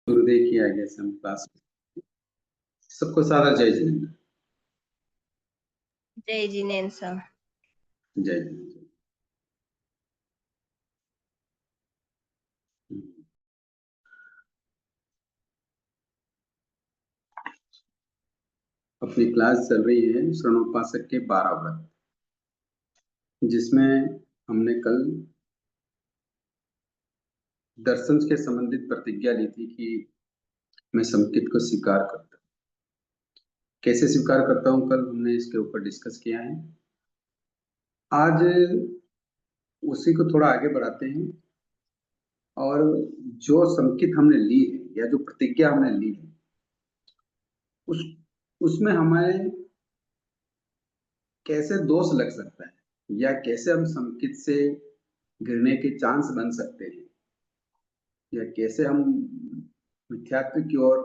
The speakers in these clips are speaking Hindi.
गुरुदेव की आज्ञा से हम क्लास में सबको सादर जय जिनेन्द्र। जय जिनेन्द्र सर। जय जिनेन्द्र। अपनी क्लास चल रही है श्रवणोपासक के 12 व्रत, जिसमें हमने कल दर्शन के संबंधित प्रतिज्ञा ली थी कि मैं संकेत को स्वीकार करता हूँ। कैसे स्वीकार करता हूँ, कल हमने इसके ऊपर डिस्कस किया है। आज उसी को थोड़ा आगे बढ़ाते हैं और जो संकेत हमने ली है या जो प्रतिज्ञा हमने ली है उस उसमें हमें कैसे दोष लग सकता है या कैसे हम संकेत से गिरने के चांस बन सकते हैं या कैसे हम मिथ्यात्व की ओर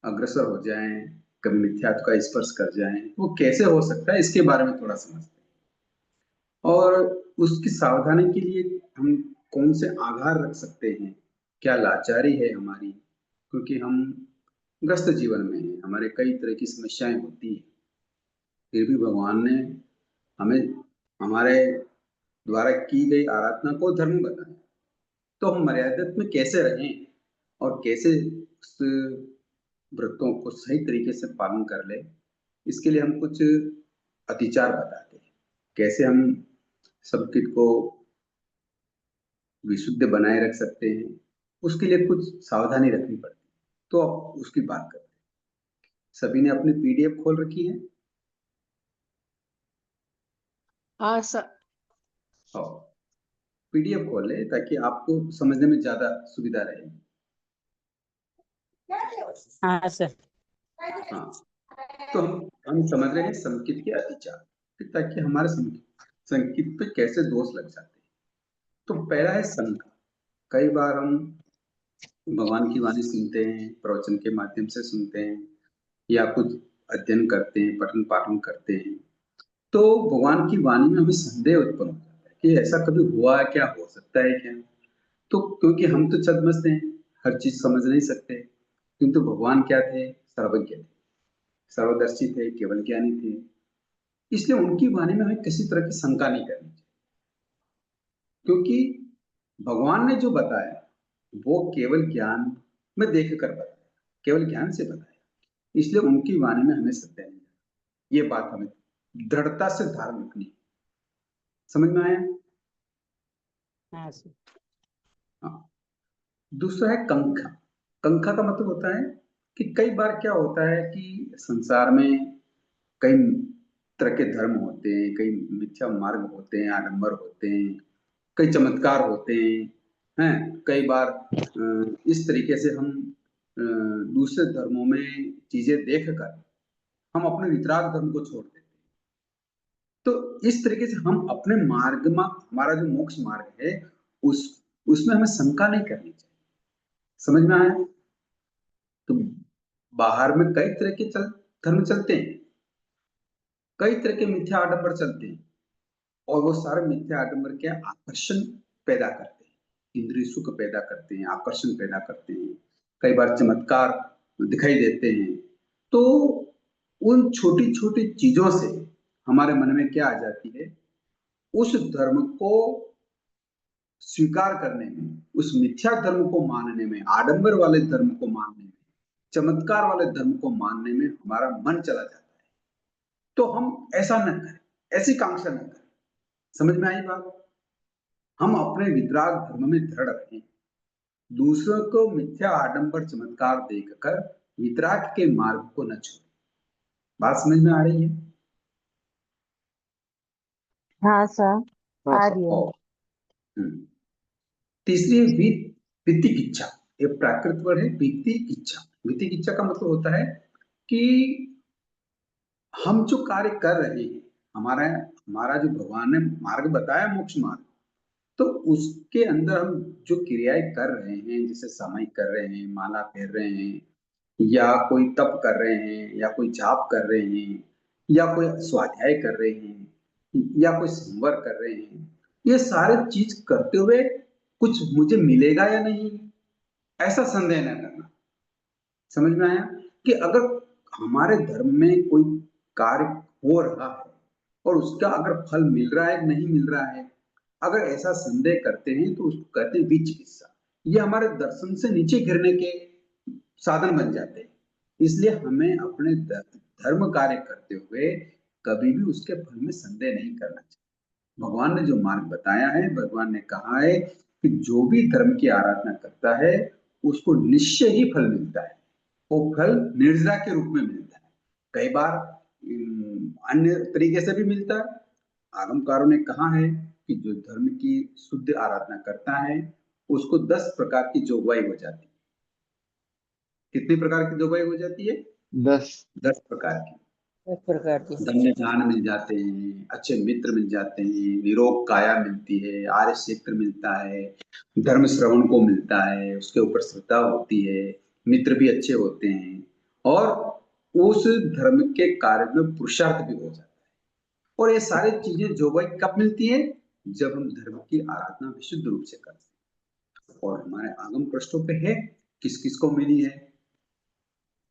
अग्रसर हो जाएं, कभी मिथ्यात्व का स्पर्श कर जाएं, वो कैसे हो सकता है इसके बारे में थोड़ा समझते हैं। और उसकी सावधानी के लिए हम कौन से आधार रख सकते हैं, क्या लाचारी है हमारी, क्योंकि हम ग्रस्त जीवन में हैं, हमारे कई तरह की समस्याएं होती हैं, फिर भी भगवान ने हमें हमारे द्वारा की गई आराधना को धर्म बताया। तो हम मर्यादित में कैसे रहें और कैसे उस व्रतों को सही तरीके से पालन कर ले, इसके लिए हम कुछ अतिचार बताते हैं। कैसे हम संकेत को विशुद्ध बनाए रख सकते हैं, उसके लिए कुछ सावधानी रखनी पड़ती है। तो अब उसकी बात करते हैं। सभी ने अपनी पीडीएफ खोल रखी है? हाँ सर। पीडीएफ खोल ले ताकि आपको समझने में ज्यादा सुविधा रहेगी। हाँ सर। हाँ, तो हम समझ रहे हैं संकेत के अतिचार, ताकि हमारे संकेत पे कैसे दोष लग जाते हैं। तो पहला है शंका। कई बार हम भगवान की वाणी सुनते हैं, प्रवचन के माध्यम से सुनते हैं या कुछ अध्ययन करते हैं, पठन पाठन करते हैं, तो भगवान की वाणी में हमें संदेह उत्पन्न हो जाता है कि ऐसा कभी हुआ है क्या, हो सकता है क्या। तो क्योंकि हम तो छद्मस्त हैं, हर चीज समझ नहीं सकते, किंतु भगवान क्या थे? सर्वज्ञ थे, सर्वदर्शी थे, केवल ज्ञानी थे। इसलिए उनकी वाणी में हमें किसी तरह की शंका नहीं करनी चाहिए, क्योंकि भगवान ने जो बताया वो केवल ज्ञान में देख कर बताया, केवल ज्ञान से बताया। इसलिए उनकी वाणी में हमें सत्य नहीं है। ये बात हमें दृढ़ता से धारण रखनी है। समझ में आया? हाँ सर। हाँ। दूसरा है कंखा। कंखा का मतलब होता है कि कई बार क्या होता है कि संसार में कई तरह के धर्म होते हैं, कई मिथ्या मार्ग होते हैं, आडंबर होते हैं, कई चमत्कार होते हैं। कई बार इस तरीके से हम दूसरे धर्मों में चीजें देखकर हम अपने वितराग धर्म को छोड़ देते हैं। तो इस तरीके से हम अपने मार्ग में, हमारा जो मोक्ष मार्ग है उस उसमें हमें शंका नहीं करनी चाहिए। समझ में आया? तो बाहर में कई तरह के धर्म चलते हैं, कई तरह के मिथ्या आडंबर चलते हैं, और वो सारे मिथ्या आडंबर क्या आकर्षण पैदा करते हैं, इंद्रिय सुख पैदा करते हैं, आकर्षण पैदा करते हैं, कई बार चमत्कार दिखाई देते हैं। तो उन छोटी छोटी चीजों से हमारे मन में क्या आ जाती है, उस धर्म को स्वीकार करने में, उस मिथ्या धर्म को मानने में, आडंबर वाले धर्म को मानने में, चमत्कार वाले धर्म को मानने में हमारा मन चला जाता है। तो हम ऐसा न करें, ऐसी कांक्षा न करें। समझ में आई बात? हम अपने वितराग धर्म में दृढ़ रहें, दूसरों को मिथ्या आडंबर चमत्कार देखकर वितराग के मार्ग को न छोड़ें। बात समझ में आ रही है? हाँ सर, आ रही है। तीसरी है वित्तिकिच्छा। ये प्राकृत वर्ड है वित्तिकिच्छा। वित्तिकिच्छा का मतलब होता है कि हम जो कार्य कर रहे हैं, हमारा हमारा जो भगवान ने मार्ग बताया, मोक्ष मार्ग, तो उसके अंदर हम जो क्रियाएं कर रहे हैं, जैसे सामायिक कर रहे हैं, माला फेर रहे हैं, या कोई तप कर रहे हैं, या कोई जाप कर रहे हैं, या कोई स्वाध्याय कर रहे हैं, या कोई संवर कर रहे हैं, ये सारे चीज करते हुए कुछ मुझे मिलेगा या नहीं, ऐसा संदेह न करना। समझ में आया? कि अगर हमारे धर्म में कोई कार्य हो रहा है और उसका अगर फल मिल रहा है नहीं मिल रहा है, अगर ऐसा संदेह करते हैं तो उसको कहते हैं विचिकित्सा। ये हमारे दर्शन से नीचे गिरने के साधन बन जाते हैं। इसलिए हमें अपने धर्म कार्य करते हुए कभी भी उसके फल में संदेह नहीं करना चाहिए। भगवान ने जो मार्ग बताया है, भगवान ने कहा है कि जो भी धर्म की आराधना करता है उसको निश्चय ही फल मिलता है। वो फल निर्जरा के रूप में मिलता है। कई बार अन्य तरीके से भी मिलता है। आगमकारों ने कहा है कि जो धर्म की शुद्ध आराधना करता है उसको 10 प्रकार की जोगवाई हो जाती है। कितनी प्रकार की जोगवाई हो जाती है? 10। 10 प्रकार की। एक प्रकार की। धन्य दान मिल जाते हैं, अच्छे मित्र मिल जाते हैं, निरोग काया मिलती है, आर्य क्षेत्र मिलता है, धर्म श्रवण को मिलता है, उसके ऊपर श्रद्धा होती है, मित्र भी अच्छे होते हैं और उस धर्म के कार्य में पुरुषार्थ भी हो जाता है। और ये सारी चीजें जो भाई कब मिलती है? जब हम धर्म की आराधना विशुद्ध रूप से करते हैं। और हमारे आगम पृष्ठों पे है किस किस को मिली है।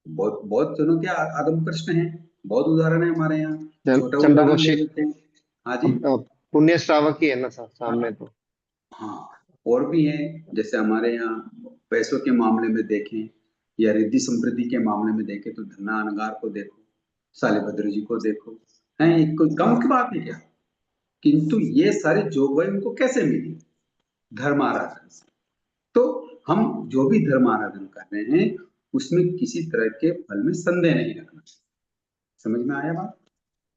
बहुत बहुत जनों के आगम प्रश्न हैं। बहुत उदाहरण है हमारे यहाँ। छोटा उदाहरण ले चंद्रघोषी। लेते हैं। हाँ जी। अब पुण्य श्रावक ही है ना सामने हाँ तो। हाँ, और भी हैं जैसे हमारे यहाँ पैसों के मामले में देखें या रिद्धि समृद्धि के मामले में देखें तो धन्ना अनगार को देखो, सालिभद्र जी को देखो। है ये कोई कम की बात है क्या? किंतु ये सारी जोगवाई उनको कैसे मिली? धर्म आराधन से। तो हम जो भी धर्म आराधन कर रहे हैं उसमें किसी तरह के फल में संदेह नहीं रखना चाहिए। समझ में आया बात?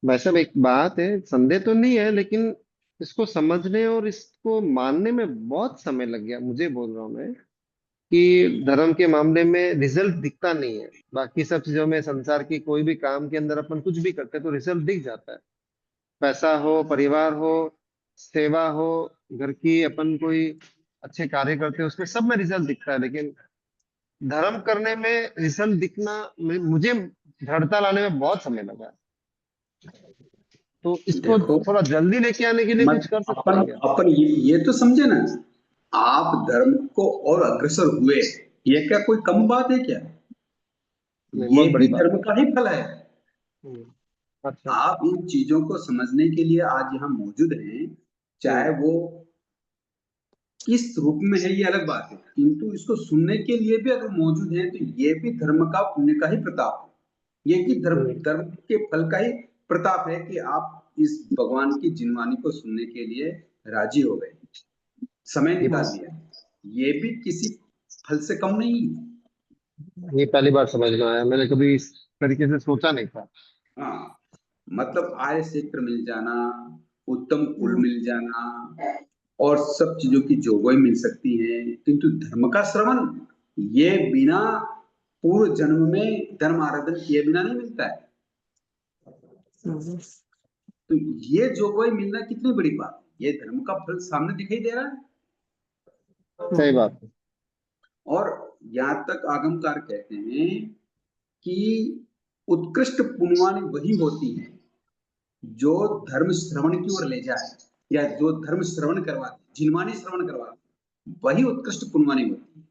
भाई साहब एक बात है, संदेह तो नहीं है, लेकिन इसको समझने और इसको मानने में बहुत समय लग गया। मुझे बोल रहा हूँ मैं कि धर्म के मामले में रिजल्ट दिखता नहीं है। बाकी सब चीजों में, संसार की कोई भी काम के अंदर अपन कुछ भी करते हैं तो रिजल्ट दिख जाता है। पैसा हो, परिवार हो, सेवा हो, घर की अपन कोई अच्छे कार्य करते हैं उसमें सब में रिजल्ट दिखता है। लेकिन धर्म करने में रिजल्ट दिखना, मुझे दृढ़ता लाने में बहुत समय लगा। तो इसको देखो, थोड़ा जल्दी लेके आने के लिए मत कुछ कर सकते अपन हैं क्या? अपन ये तो समझे ना। आप धर्म को और अग्रसर हुए, ये क्या कोई कम बात है क्या? नहीं, ये बहुत बड़ी भी बात धर्म का ही फल है। है। अच्छा। आप इन चीजों को समझने के लिए आज यहाँ मौजूद हैं, चाहे हम्म। वो किस रूप में है ये अलग बात है, किंतु इसको सुनने के लिए भी अगर मौजूद है तो ये भी धर्म का पुण्य का ही प्रताप है। ये कि धर्म हम्म। धर्म के फल का ही प्रताप है कि आप इस भगवान की जिनवानी को सुनने के लिए राजी हो गए, समय ये निकाल लिया। ये भी किसी फल से कम नहीं है। ये पहली बार समझ में आया, मैंने कभी इस तरीके से सोचा नहीं था। हाँ, मतलब आय क्षेत्र मिल जाना, उत्तम कुल मिल जाना और सब चीजों की जोगवाई मिल सकती है, किंतु धर्म का श्रवण ये बिना पूर्व जन्म में धर्म आराधन किए बिना नहीं मिलता है। तो ये जोगवाई मिलना कितनी बड़ी बात है। ये धर्म का फल सामने दिखाई दे रहा है। सही बात है। और यहाँ तक आगमकार कहते हैं कि उत्कृष्ट पुण्यवान वही होती है जो धर्म श्रवण की ओर ले जाए या जो धर्म श्रवण करवाते, जिनवानी श्रवण करवाते, वही उत्कृष्ट पुण्यवानी होती है।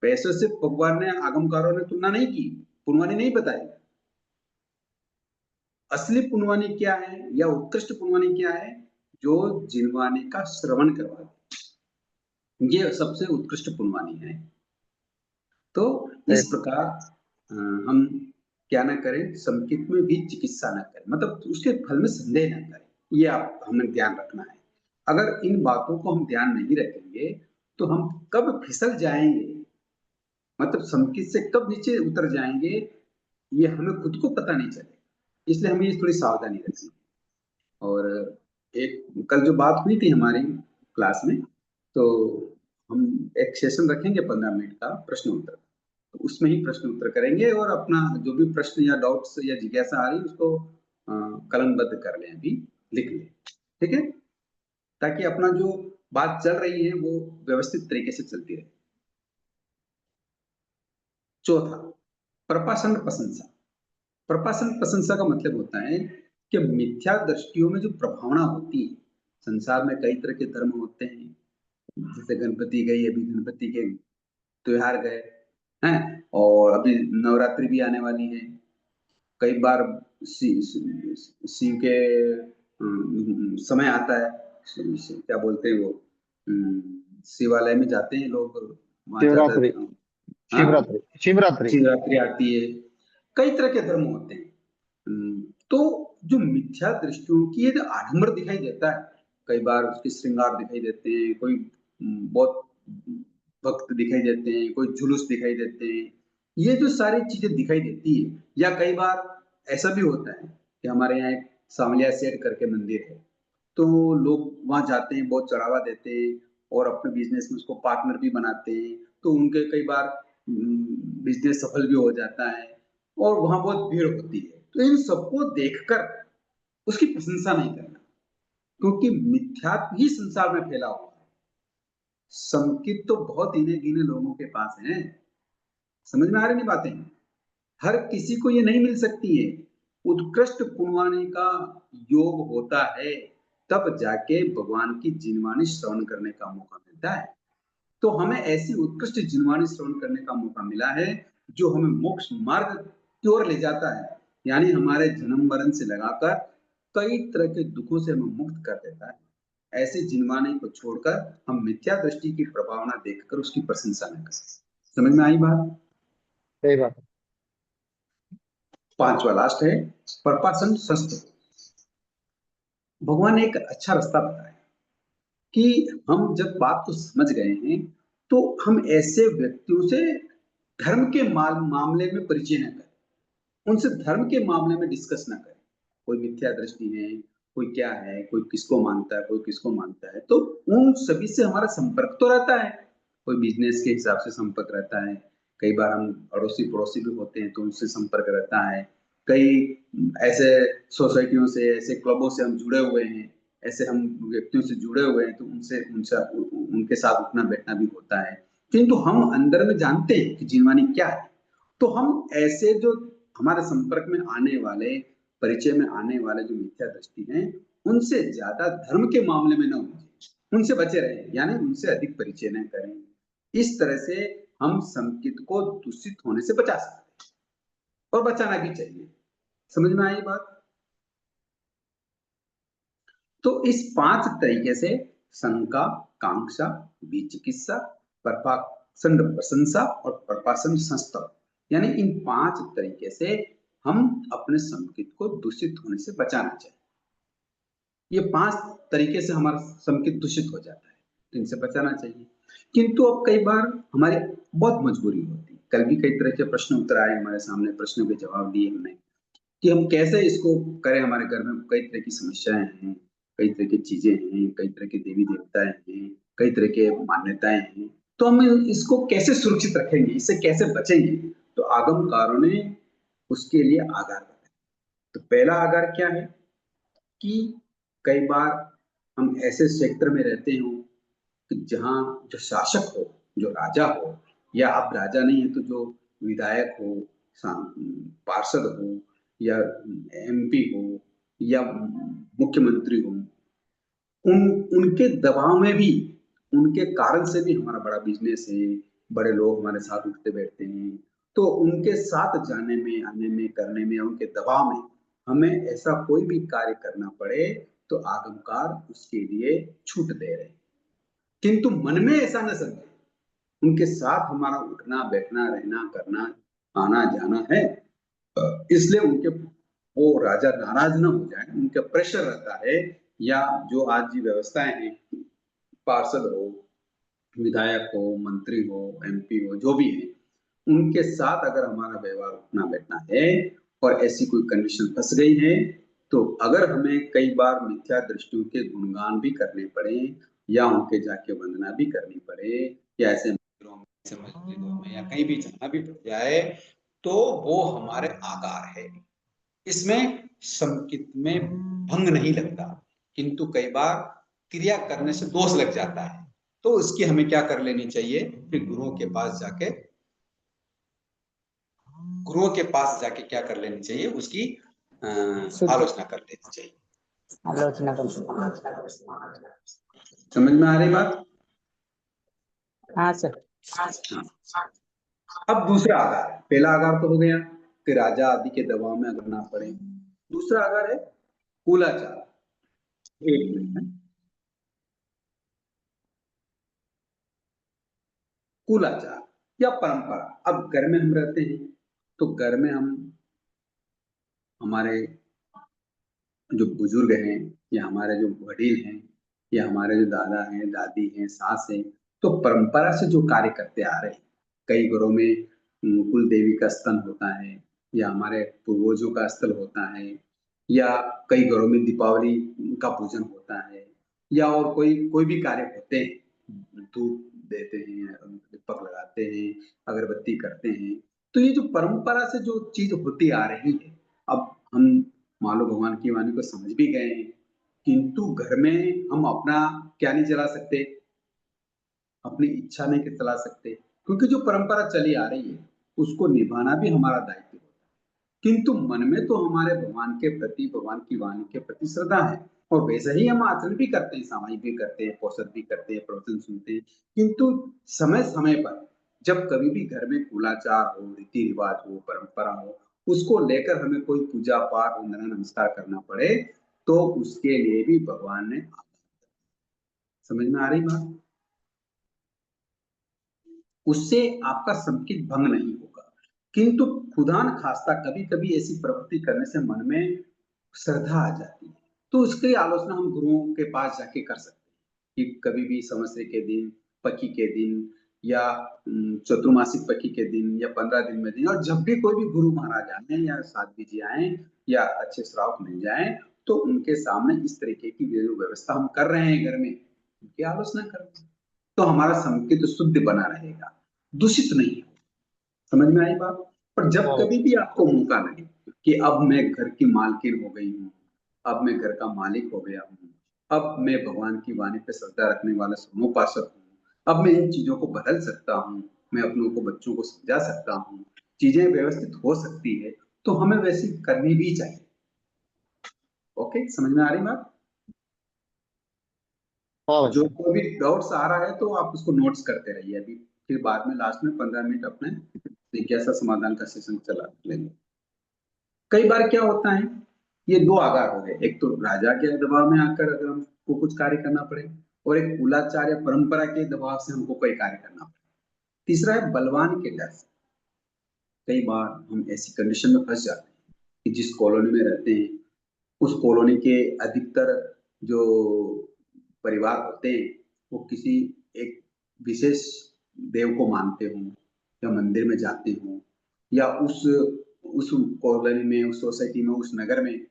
पैसों से भगवान ने, आगमकारों ने तुलना नहीं की, पुण्यवानी नहीं बताई। असली पुण्यवानी क्या है या उत्कृष्ट पुण्यवानी क्या है? जो जिनवानी का श्रवण करवाते, ये सबसे उत्कृष्ट पुण्यवानी है। तो इस सही। प्रकार हम क्या ना करें, संकित में भी चिकित्सा ना करें, मतलब उसके फल में संदेह ना करें। ये आप हमें ध्यान रखना है। अगर इन बातों को हम ध्यान नहीं रखेंगे तो हम कब फिसल जाएंगे, मतलब संकित से कब नीचे उतर जाएंगे, ये हमें खुद को पता नहीं चलेगा। इसलिए हमें ये थोड़ी सावधानी रखनी है। और एक कल जो बात हुई थी हमारी क्लास में, तो हम एक सेशन रखेंगे 15 मिनट का प्रश्न उत्तर। तो उसमें ही प्रश्न उत्तर करेंगे और अपना जो भी प्रश्न या डाउट्स या जिज्ञासा आ रही है उसको कलमबद्ध कर लें, अभी लिख लें। ठीक है, ताकि अपना जो बात चल रही है वो व्यवस्थित तरीके से चलती रहे। चौथा, प्रपाषण प्रशंसा। प्रपाषण प्रशंसा का मतलब होता है कि मिथ्या दृष्टियों में जो प्रभावना होती है। संसार में कई तरह के धर्म होते हैं, जैसे गणपति गई, अभी गणपति के त्योहार गए हैं, और अभी अभी नवरात्रि भी आने वाली है। कई बार शिव के समय आता है, क्या बोलते हैं वो, शिवालय में जाते हैं लोग, वहां जाता शिवरात्रि। है। हाँ, शिवरात्रि। शिवरात्रि। शिवरात्रि आती है। कई तरह के धर्म होते हैं। तो जो मिथ्या दृष्टियों की ये जो आडंबर दिखाई देता है, कई बार उसके श्रृंगार दिखाई देते हैं, कोई बहुत भक्त दिखाई देते हैं, कोई जुलूस दिखाई देते हैं, ये जो सारी चीजें दिखाई देती है। या कई बार ऐसा भी होता है कि हमारे यहाँ एक सांवलिया सेठ करके मंदिर है, तो लोग वहां जाते हैं, बहुत चढ़ावा देते हैं और अपने बिजनेस में उसको पार्टनर भी बनाते हैं। तो उनके कई बार बिजनेस सफल भी हो जाता है और वहां बहुत भीड़ होती है। तो इन सबको देखकर उसकी प्रशंसा नहीं करना, क्योंकि मिथ्यात्व ही संसार में फैला हुआ है। संकित तो बहुत इन्हें गिने लोगों के पास है। समझ में आ रही बातें? हर किसी को ये नहीं मिल सकती है। उत्कृष्ट गुणवाणी का योग होता है, तब जाके भगवान की जिनवाणी श्रवण करने का मौका मिलता है। तो हमें ऐसी उत्कृष्ट जिनवाणी श्रवण करने का मौका मिला है जो हमें मोक्ष मार्ग की ओर ले जाता है, यानी हमारे जन्म मरण से लगाकर कई तरह के दुखों से हमें मुक्त कर देता है। ऐसी जिनवाणी को छोड़कर हम मिथ्या दृष्टि की प्रभावना देखकर उसकी प्रशंसा न करें। समझ में आई बात? सही बात है। पांचवा लास्ट है प्रपासन शस्त्र। भगवान ने एक अच्छा रास्ता बताया कि हम जब बात को समझ गए हैं तो हम ऐसे व्यक्तियों से धर्म के मामले में परिचय न करें, उनसे धर्म के मामले में डिस्कस ना करें। कोई मिथ्या दृष्टि है, कोई क्या है, कोई किसको मानता है, कोई किसको मानता है, तो उन सभी से हमारा संपर्क तो रहता है। कोई बिजनेस के हिसाब से संपर्क रहता है, कई बार हम अड़ोसी पड़ोसी भी होते हैं तो उनसे संपर्क रहता है। कई ऐसे सोसाइटियों से, ऐसे क्लबों से हम जुड़े हुए हैं, ऐसे हम व्यक्तियों से जुड़े हुए हैं, तो उनसे उनसे उनके साथ उठना बैठना भी होता है। किंतु हम अंदर में जानते हैं कि जीवनी क्या है। तो हम ऐसे जो हमारे संपर्क में आने वाले, परिचय में आने वाले जो मिथ्या दृष्टि हैं, उनसे ज्यादा धर्म के मामले में न उलझे, उनसे बचे रहें, यानी उनसे अधिक परिचय न करें। इस तरह से हम संकित को दूषित होने से बचा सकते हैं और बचाना भी चाहिए। समझ में आई बात? तो इस 5 तरीके से शंका, कांक्षा, विचिकित्सा, प्रपाषंड प्रशंसा और प्रपाषण संस्तव, यानी इन 5 तरीके से हम अपने संकित को दूषित होने से बचाना चाहिए। ये 5 तरीके से हमारा संकित दूषित हो जाता है, तो इनसे बचाना चाहिए। किंतु अब कई बार हमारी बहुत मजबूरी होती है। कल भी कई तरह के प्रश्न उत्तर आए हमारे सामने, प्रश्नों के जवाब दिए हमने कि हम कैसे इसको करें। हमारे घर में कई तरह की समस्याएं हैं, कई तरह की चीजें हैं, कई तरह के देवी देवताएं हैं, कई तरह के मान्यताएं हैं, तो हम इसको कैसे सुरक्षित रखेंगे, इससे कैसे बचेंगे? तो आगमकारों ने उसके लिए आधार बताया। तो पहला आधार क्या है कि कई बार हम ऐसे क्षेत्र में रहते हो कि जहाँ जो शासक हो, जो राजा हो, या आप राजा नहीं है तो जो विधायक हो, पार्षद हो, या एमपी हो, या मुख्यमंत्री हो, उनके दबाव में भी, उनके कारण से भी हमारा बड़ा बिजनेस है, बड़े लोग हमारे साथ उठते बैठते हैं, तो उनके साथ जाने में, आने में, करने में, उनके दबाव में हमें ऐसा कोई भी कार्य करना पड़े तो आगमकार उसके लिए छूट दे रहे हैं। किंतु मन में ऐसा न समझे, उनके साथ हमारा उठना बैठना, रहना करना, आना जाना है, इसलिए उनके वो राजा नाराज ना हो जाए, उनका प्रेशर रहता है। या जो आज की व्यवस्थाएं हैं, पार्षद हो, विधायक हो, मंत्री हो, एमपी हो, जो भी है, उनके साथ अगर हमारा व्यवहार उठना बैठना है और ऐसी कोई कंडीशन फंस गई है, तो अगर हमें कई बार मिथ्या दृष्टियों के गुणगान भी करने पड़े, या उनके जाके वंदना भी करनी पड़े, या ऐसे मंदिरों में, ऐसे मस्जिदों में, या कहीं भी जाना भी पड़ जाए, तो वो हमारे आकार है। इसमें संकित में भंग नहीं लगता, किंतु कई बार क्रिया करने से दोष लग जाता है। तो उसकी हमें क्या कर लेनी चाहिए कि गुरुओं के पास जाके क्या कर लेनी चाहिए, उसकी आलोचना कर लेनी चाहिए। आलोचना कर। समझ में आ रही बात? हाँ सर। हाँ। अब दूसरा आधार है, पहला आगार तो हो गया कि राजा आदि के दबाव में अगर ना पड़े। दूसरा आगार है कुलाचार। एक मिनट है। कुलाचार या परंपरा। अब घर में हम रहते हैं तो घर में हम हमारे जो बुजुर्ग हैं या हमारे जो वडील हैं या हमारे जो दादा हैं, दादी हैं, सास हैं, तो परंपरा से जो कार्य करते आ रहे हैं। कई घरों में कुल देवी का स्तन होता है या हमारे पूर्वजों का स्थल होता है या कई घरों में दीपावली का पूजन होता है या और कोई कोई भी कार्य होते हैं, धूप देते हैं, दीपक लगाते हैं, अगरबत्ती करते हैं। तो ये जो परंपरा से जो चीज होती आ रही है, अब हम मान लो भगवान की वाणी को समझ भी गए हैं, किंतु घर में हम अपना क्या नहीं चला सकते, अपनी इच्छा नहीं चला सकते, क्योंकि जो परंपरा चली आ रही है उसको निभाना भी हमारा दायित्व होता है। किंतु मन में तो हमारे भगवान के प्रति, भगवान की वाणी के प्रति श्रद्धा है और वैसे ही हम आचरण भी करते हैं, सामाजिक भी करते हैं, पोषण भी करते हैं, प्रवचन सुनते हैं। किंतु समय समय पर जब कभी भी घर में कुलाचार हो, रीति रिवाज हो, परंपरा हो, उसको लेकर हमें कोई पूजा पाठ, वंदना नमस्कार करना पड़े, तो उसके लिए भी भगवान ने, समझ में आ रही बात? उससे आपका संकेत भंग नहीं होगा। किंतु खुदा न खास्ता कभी कभी ऐसी प्रवृत्ति करने से मन में श्रद्धा आ जाती है, तो उसकी आलोचना हम गुरुओं के पास जाके कर सकते हैं कि कभी भी संवत्सर के दिन, पक्की के दिन या चतुर्मासिक पक्की के दिन या 15 दिन में दिन, और जब भी कोई भी गुरु महाराज आए या साधु जी आए या अच्छे श्रावक मिल जाए, तो उनके सामने इस तरीके की जो व्यवस्था हम कर रहे हैं घर में, उनकी आलोचना करें, तो हमारा संकेत शुद्ध बना रहेगा, दूषित नहीं। समझ में आई बात? पर जब हाँ कभी भी आपको मौका लगे कि अब मैं घर की मालकिन हो गई हूँ, अब मैं घर का मालिक हो गया हूँ, अब मैं भगवान की वाणी पे श्रद्धा रखने वाला सोमोपासक हूँ, अब मैं इन चीजों को बदल सकता हूँ, मैं अपनों को, बच्चों को समझा सकता हूँ, चीजें व्यवस्थित हो सकती है, तो हमें वैसी करनी भी चाहिए। ओके, समझ में आ रही बात? हाँ जो भाई। कोई भी डाउट्स आ रहा है तो आप उसको नोट्स करते रहिए अभी, फिर बाद में लास्ट में 15 मिनट अपने जिज्ञासा समाधान का सेशन चला लेंगे। कई बार क्या होता है, ये दो आगार हो गए, एक तो राजा के दबाव में आकर अगर हमको कुछ कार्य करना पड़े, और एक कुलाचार या परंपरा के दबाव से हमको कोई कार्य करना पड़े। तीसरा है बलवान के डर से। कई बार हम ऐसी कंडीशन में फंस जाते हैं कि जिस कॉलोनी में रहते हैं उस कॉलोनी के अधिकतर जो परिवार होते हैं वो किसी एक विशेष देव को मानते हों या मंदिर में जाते हों या उस कॉलोनी में, उस सोसाइटी में, उस नगर में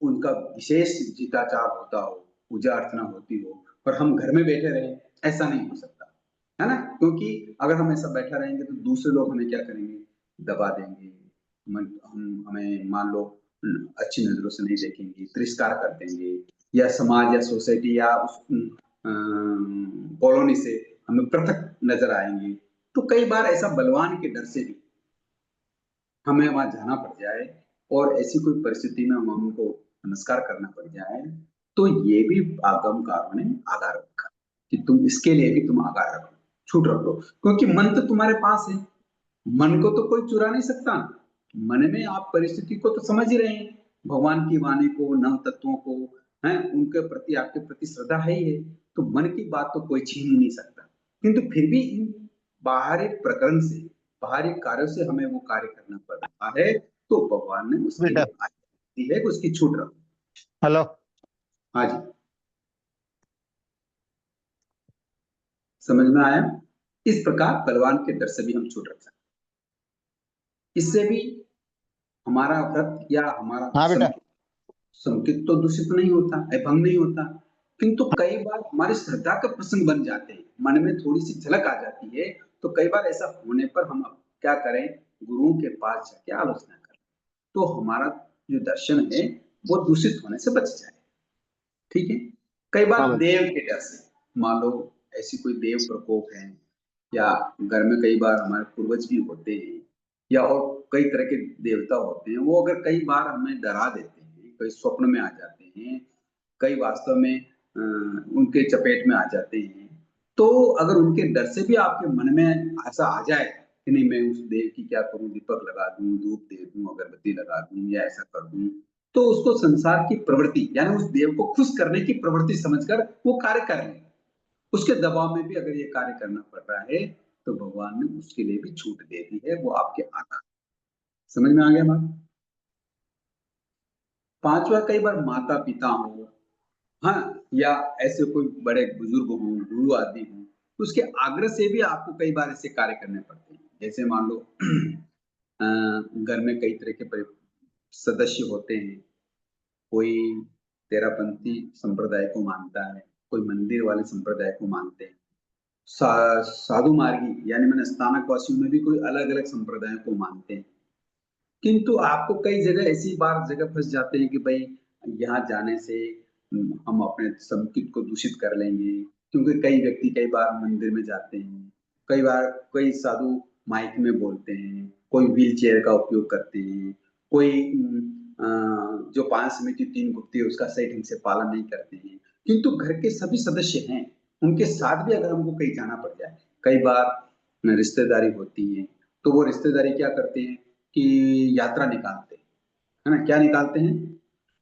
उनका विशेष जीताचार होता हो, पूजा अर्चना होती हो, पर हम घर में बैठे रहें, ऐसा नहीं हो सकता, है ना? क्योंकि अगर हम ऐसा बैठा रहेंगे तो दूसरे लोग हमें क्या करेंगे, दबा देंगे, हम हमें मान लो अच्छी नजरों से नहीं देखेंगे, तिरस्कार कर देंगे, या समाज या सोसाइटी या उस कॉलोनी से हमें पृथक नजर आएंगे। तो कई बार ऐसा बलवान के डर से भी हमें वहां जाना पड़ जाए और ऐसी कोई परिस्थिति में हम उनको नमस्कार करना पड़ जाए, तो ये भी आगमकारों ने आगार रखा कि तुम इसके लिए भी तुम आगार रखो, छूट रखो, क्योंकि मन तो तुम्हारे पास है, मन को तो कोई चुरा नहीं सकता। मन में आप परिस्थिति को तो समझ ही रहे हैं, भगवान की वाणी को, नव तत्वों को, हैं, उनके प्रति, आपके प्रति श्रद्धा है ही है, तो मन की बात तो कोई छीन ही नहीं सकता। किंतु फिर भी इन बाहरी प्रकरण से, बाहरी कार्यों से हमें वो कार्य करना पड़ रहा है, तो भगवान ने उसके बेटा। लिए आज्ञा दी है कि उसकी छूट रखो। हेलो। हाँ जी, समझ में आया? इस प्रकार बलवान के डर से भी हम छूट रख सकते हैं। इससे भी हमारा व्रत या हमारा हाँ बेटा। संकेत तो दूषित नहीं होता है, भंग नहीं होता, किंतु कई बार हमारी श्रद्धा का प्रसंग बन जाते हैं, मन में थोड़ी सी झलक आ जाती है, तो कई बार ऐसा होने पर हम अब क्या करें, गुरुओं के पास जाके आलोचना करें, तो हमारा जो दर्शन है वो दूषित होने से बच जाए। ठीक है? कई हाँ बार भाई। देव के डर से, मान लो ऐसी कोई देव प्रकोप है, या घर में कई बार हमारे पूर्वज भी होते हैं या और कई तरह के देवता होते हैं, वो अगर कई बार हमें डरा देते हैं, कई स्वप्न में आ जाते हैं, कई वास्तव में उनके चपेट में आ जाते हैं, तो अगर उनके डर से भी आपके मन में ऐसा आ जाए कि नहीं मैं उस देव की क्या करूं, दीपक लगा दूं, धूप दे दूं, अगरबत्ती लगा दूं या ऐसा कर दूं, तो उसको संसार की प्रवृत्ति यानी उस देव को खुश करने की प्रवृत्ति समझकर वो कार्य कर ले। उसके दबाव में भी अगर ये कार्य करना पड़ रहा है तो भगवान ने उसके लिए भी छूट दे दी है, वो आपके आधार। समझ में आ गया बात? पांचवा, कई बार माता पिता हो, हाँ, या ऐसे कोई बड़े बुजुर्ग हों, गुरु आदि हों, तो उसके आग्रह से भी आपको कई बार ऐसे कार्य करने पड़ते हैं। जैसे मान लो घर में कई तरह के सदस्य होते हैं, कोई तेरापंथी संप्रदाय को मानता है, कोई मंदिर वाले संप्रदाय को मानते हैं, साधु मार्गी यानी मैंने स्थानक वासियों में भी कोई अलग अलग संप्रदायों को मानते हैं। किंतु आपको कई जगह ऐसी बार जगह फंस जाते हैं कि भाई यहाँ जाने से हम अपने संस्कृत को दूषित कर लेंगे, क्योंकि कई व्यक्ति कई बार मंदिर में जाते हैं, कई बार कई साधु माइक में बोलते हैं, कोई व्हील चेयर का उपयोग करते हैं, कोई जो पांच समिति तीन गुप्ती है उसका सही ढंग से पालन नहीं करते हैं। किंतु घर के सभी सदस्य हैं, उनके साथ भी अगर हमको कहीं जाना पड़ जाए, कई बार रिश्तेदारी होती है, तो वो रिश्तेदारी क्या करते हैं कि यात्रा निकालते हैं, है ना? क्या निकालते हैं?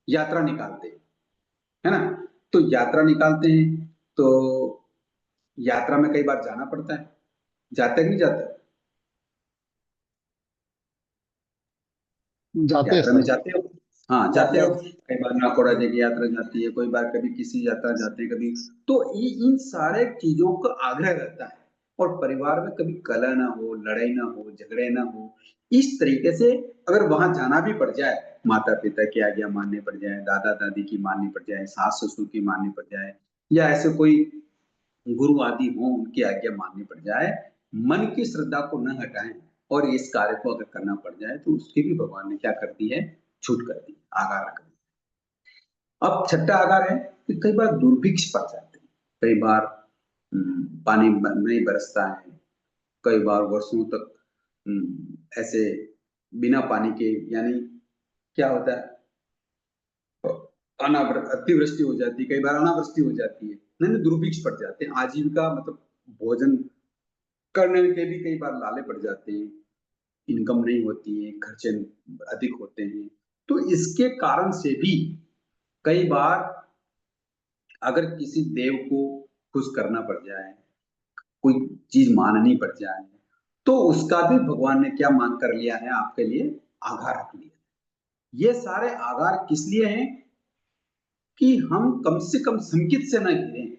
यात्रा निकालते हैं, है ना? तो यात्रा निकालते हैं, तो यात्रा में कई बार जाना पड़ता है। जाते कि नहीं जाते? जाते हैं यात्रा में सर। जाते हो? हाँ, जाते हो। कई बार नाकोड़ा जी की यात्रा जाती है, कोई बार कभी किसी यात्रा जाते हैं, कभी तो ये इन सारे चीज़ों का आग्रह रहता है और परिवार में कभी कलह ना हो, लड़ाई ना हो, झगड़े ना हो। इस तरीके से अगर वहाँ जाना भी पड़ जाए, माता-पिता की आज्ञा माननी पड़ जाए, दादा-दादी की माननी पड़ जाए, सास-ससुर की माननी पड़ जाए या ऐसे कोई गुरु आदि हों उनकी आज्ञा माननी पड़ जाए, मन की श्रद्धा को न हटाएँ और इस कार्य को अगर करना पड़ जाए तो उसकी भी भगवान ने क्या कर दी है, छूट कर दी, आगाह रख दी। अब छठा आगाह है कि कई बार दुर्भिक्ष पड़ जाते हैं, कई बार पानी नहीं बरसता है, कई बार वर्षों तक ऐसे बिना पानी के यानी क्या होता है अतिवृष्टि हो जाती है, कई बार अनावृष्टि हो जाती है, नहीं दुर्भिक्ष पड़ जाते हैं, आजीविका मतलब भोजन करने के भी कई बार लाले पड़ जाते हैं, इनकम नहीं होती है, खर्चे अधिक होते हैं। तो इसके कारण से भी कई बार अगर किसी देव को खुश करना पड़ जाए, कोई चीज़ माननी पड़ जाए, तो उसका भी भगवान ने क्या मान कर लिया है आपके लिए आधार रख लिया। ये सारे आधार किस लिए हैं कि हम कम से कम संकित से ना घिरें।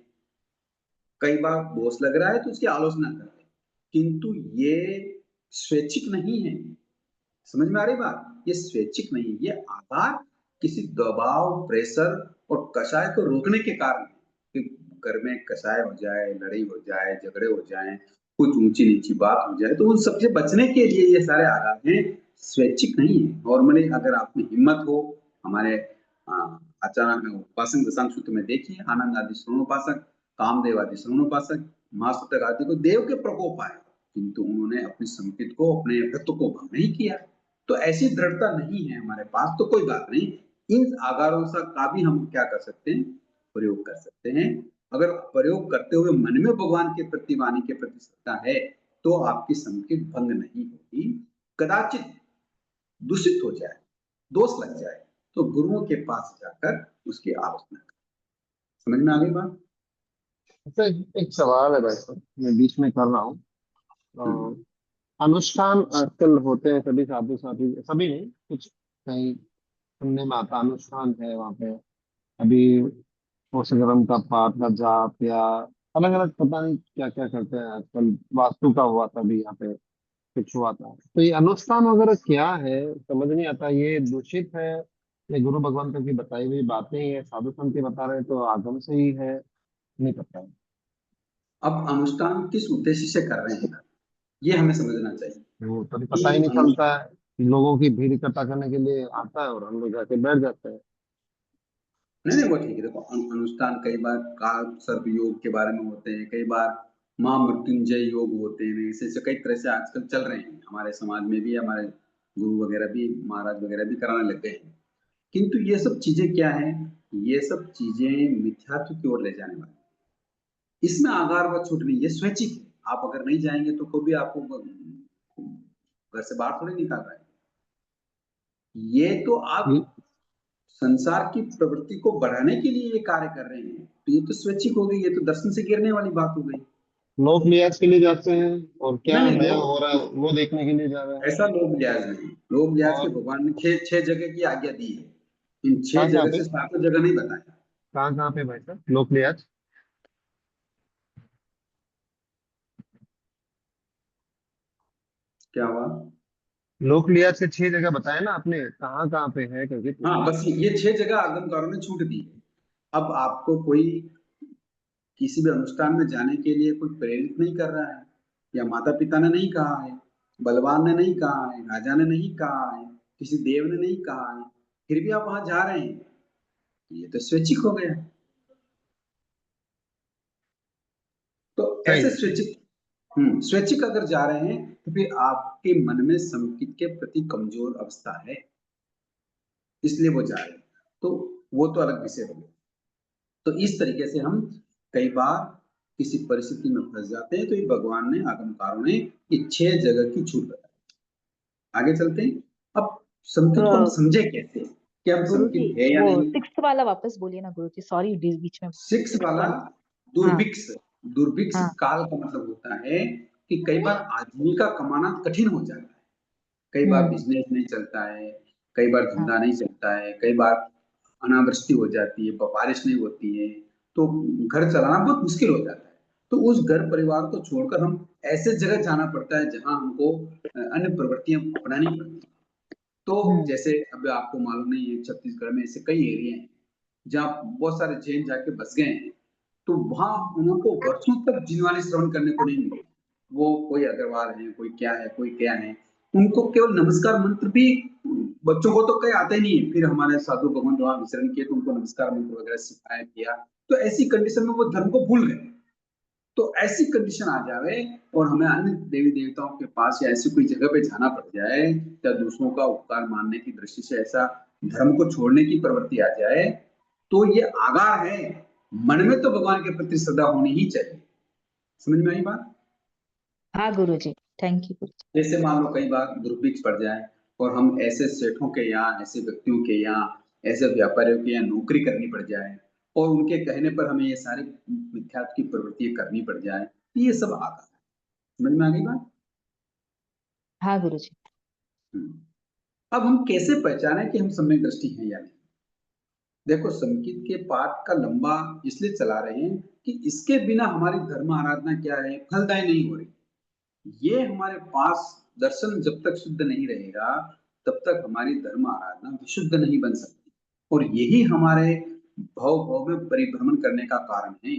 कई बार दोष लग रहा है तो उसकी आलोचना कर रहे हैं, किंतु ये स्वैच्छिक नहीं है। समझ में आ रही बात? ये स्वैच्छिक नहीं, ये आधार किसी दबाव, प्रेशर और कषाय को रोकने के कारण है कि घर में कषाय हो जाए, लड़ाई हो जाए, झगड़े हो जाएँ, कुछ ऊँची-नीची बात हो जाए, तो उन सब से बचने के लिए ये सारे आधार हैं, स्वैच्छिक नहीं है। नॉर्मली अगर आप में हिम्मत हो, हमारे आचार्य उपासक दशांग सूत्र में देखिए, आनंद आदि श्रवणोपासक, कामदेव आदि श्रवणोपासक, महासूतक आदि को देव के प्रकोप आए, किंतु उन्होंने अपनी संकित को, अपने व्यक्ति को भंग नहीं किया। तो ऐसी दृढ़ता नहीं है हमारे पास तो कोई बात नहीं। इन आगारों सा का भी हम क्या कर सकते हैं? प्रयोग कर सकते हैं। अगर प्रयोग करते हुए मन में भगवान के प्रति, वाणी के प्रति श्रद्धा है, तो आपकी संकित भंग नहीं होगी। कदाचित दूषित हो जाए, दोष लग जाए, तो गुरुओं के पास जाकर उसकी आलोचना करें। समझ में आ गई बात? अच्छा, एक सवाल है भाई साहब, मैं बीच में कर रहा हूँ। हुँ, अनुष्ठान आजकल होते हैं, सभी साधु साथी, सभी नहीं, कुछ कहीं सुनने में आता अनुष्ठान है वहाँ पे। अभी कोशगरम का पाठ का जाप या अलग अलग पता नहीं क्या क्या करते हैं आजकल। वास्तु का हुआ था अभी यहाँ पे, कुछ हुआ था, तो ये अनुष्ठान वगैरह क्या है समझ नहीं आता। ये दूषित है या गुरु भगवान की बताई हुई बातें ही है, साधु संत के बता रहे हैं तो आगम से ही है, नहीं पता है। अब अनुष्ठान किस उद्देश्य से कर रहे हैं, ये हमें समझना चाहिए वो तभी पता ही कि नहीं चलता है, लोगों की भीड़ इकट्ठा करने के लिए आता है और हम लोग जाके बैठ जाते हैं। नहीं, नहीं, वो ठीक है। देखो अनुष्ठान कई बार काल सर्प योग के बारे में होते हैं, कई बार महामृत्युंजय योग होते हैं, ऐसे-ऐसे कई तरह से आजकल चल रहे हैं। हमारे समाज में भी हमारे गुरु वगैरह भी, महाराज वगैरह भी कराने लग गए हैं। किंतु ये सब चीज़ें क्या हैं? ये सब चीज़ें मिथ्यात्व की ओर ले जाने वाली हैं। इसमें आगार व छूट नहीं, ये स्वैच्छिक है। आप अगर नहीं जाएँगे तो कोई भी आपको घर से बाहर थोड़ी निकाल रहा है। ये तो आप संसार की प्रवृत्ति को बढ़ाने के लिए ये कार्य कर रहे हैं, तो ये तो स्वैच्छिक हो गई, ये तो दर्शन से गिरने वाली बात हो गई। लोक लिहाज के लिए जाते हैं और क्या नहीं नहीं, नया हो लोग रहा है वो देखने के लिए जा रहे हैं। ऐसा लोग लिहाज नहीं, लोग लिहाज के और भगवान ने छह छह जगह की आज्ञा दी है, इन छह कहाँ कहाँ जगह पे, से सातों जगह नहीं बताया। कहाँ कहाँ पे भाई साहब लोक लिहाज? क्या हुआ? लोक लिहाज के 6 जगह बताया ना आपने, कहाँ कहाँ पे है करके पूछ हाँ, रहा बस ये छह जगह आगमकारों ने छूट दी है। अब आपको कोई किसी भी अनुष्ठान में जाने के लिए कोई प्रेरित नहीं कर रहा है, या माता पिता ने नहीं कहा है, बलवान ने नहीं कहा है, राजा ने नहीं कहा है, किसी देव ने नहीं कहा है, फिर भी आप वहां जा रहे हैं, तो ये तो स्वैच्छिक हो गया। तो है। ऐसे सही है। स्वैच्छिक, स्वैच्छिक अगर जा रहे हैं तो फिर आपके मन में संकित के प्रति कमजोर अवस्था है, इसलिए वो जा रहे हैं, तो वो तो अलग विषय हो गया। तो इस तरीके से हम कई बार किसी परिस्थिति में फंस जाते हैं, तो ये भगवान ने आगमकारों ने ये छह जगह की छूट बताई। आगे चलते हैं। अब संकित को हम अ, समझे कैसे, कि हम गुरुजी, संकित है या वो नहीं। 6th वाला वापस बोलिए ना गुरुजी, सॉरी बीच में। सिक्स 6th वाला, वाला। हाँ दुर्भिक्ष। दुर्भिक्ष हाँ काल का मतलब होता है कि कई बार आजीविका कमाना कठिन हो जाता है, कई बार हम्म बिजनेस नहीं चलता है, कई बार हाँ धंधा नहीं चलता है, कई बार अनावृष्टि हो जाती है, बारिश नहीं होती है, तो घर चलाना बहुत मुश्किल हो जाता है। तो उस घर परिवार को छोड़कर हम ऐसे जगह जाना पड़ता है जहां हमको अन्य प्रवृत्तियां अपनानी पड़ती हैं। तो हम्म जैसे अब आपको मालूम नहीं है, छत्तीसगढ़ में ऐसे कई एरिया हैं जहाँ बहुत सारे जैन जाके बस गए हैं, तो वहां उनको वर्षों तक जिनवानी श्रवण करने को नहीं मिले। वो कोई अग्रवाल है, कोई क्या है, कोई क्या है, उनको केवल नमस्कार मंत्र भी, बच्चों को तो कहीं आते नहीं है, फिर हमारे साधु भगवान वहां विचरण किए तो उनको नमस्कार मंत्र वगैरह सिखाया किया। तो ऐसी कंडीशन में वो धर्म को भूल गए। तो ऐसी कंडीशन आ जावे और हमें अन्य देवी देवताओं के पास या ऐसी कोई जगह पे जाना पड़ जाए, या दूसरों का उपकार मानने की दृष्टि से ऐसा धर्म को छोड़ने की प्रवृत्ति आ जाए, तो ये आगार है। मन में तो भगवान के प्रति श्रद्धा होनी ही चाहिए। समझ में आई बात? हाँ गुरुजी, थैंक यू गुरुजी। जैसे मान लो कई बार दुर्भिक्ष पड़ जाए और हम ऐसे सेठों के यहाँ, ऐसे व्यक्तियों के यहाँ, ऐसे व्यापारियों के यहाँ नौकरी करनी पड़ जाए, और उनके कहने पर हमें ये सारी मिथ्यात्व की प्रवृत्ति करनी पड़ जाए, तो ये सब आगार है। समझ में आ गई बात? हाँ गुरुजी। हम्म। अब हम कैसे पहचाने कि हम सम्यक दृष्टि हैं या नहीं? देखो, संगीत के पाठ का लंबा इसलिए चला रहे हैं कि इसके बिना हमारी धर्म आराधना क्या है, फलदायी नहीं हो रही। ये हमारे पास दर्शन जब तक शुद्ध नहीं रहेगा, तब तक हमारी धर्म आराधना विशुद्ध नहीं बन सकती, और यही हमारे भव भव में परिभ्रमण करने का कारण है।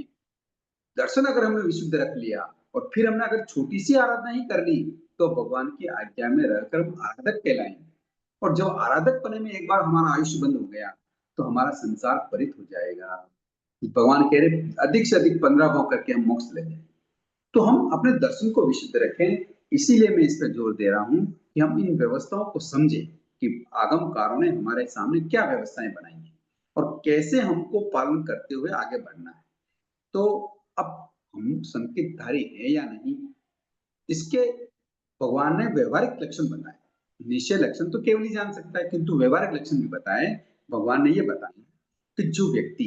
दर्शन अगर हमने विशुद्ध रख लिया और फिर हमने अगर छोटी सी आराधना ही कर ली, तो भगवान की आज्ञा में रहकर हम आराधक कहलाएंगे। और जब आराधक पने में एक बार हमारा आयुष्य बंद हो गया, तो हमारा संसार परित हो जाएगा। भगवान कह रहे अधिक से अधिक 15 भाव करके हम मोक्ष ले लें। तो हम अपने दर्शन को विशुद्ध रखें। इसीलिए मैं इस पर जोर दे रहा हूं कि हम इन व्यवस्थाओं को समझें कि आगमकारों ने हमारे सामने क्या व्यवस्थाएं बनाई हैं और कैसे हमको पालन करते हुए आगे बढ़ना है। तो अब हम संकेतधारी है या नहीं, इसके भगवान ने व्यवहारिक लक्षण बताए। निश्चय लक्षण तो केवल ही जान सकता है, किंतु व्यवहारिक लक्षण भी बताए। भगवान ने ये बताया कि जो व्यक्ति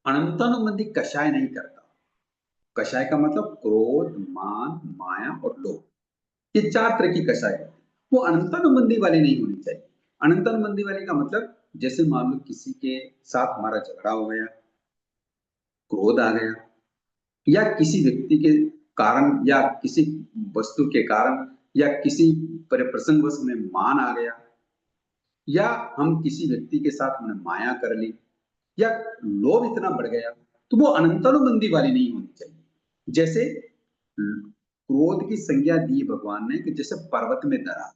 अनंतानुबंधी कषाय नहीं करता, कषाय का मतलब क्रोध, मान, माया और लोभ, ये चार तरह की कषाय है, वो अनंतानुबंधी वाली नहीं होनी चाहिए। अनंतानुबंधी वाली का मतलब, जैसे मान लो किसी के साथ हमारा झगड़ा हो गया, क्रोध आ गया, या किसी व्यक्ति के कारण या किसी वस्तु के कारण या किसी परिप्रसंगवश में मान आ गया, या हम किसी व्यक्ति के साथ हमने माया कर ली, या लोभ इतना बढ़ गया, तो वो अनंतानुबंधी वाली नहीं होनी चाहिए। जैसे क्रोध की संज्ञा दी भगवान ने कि जैसे पर्वत में दरार,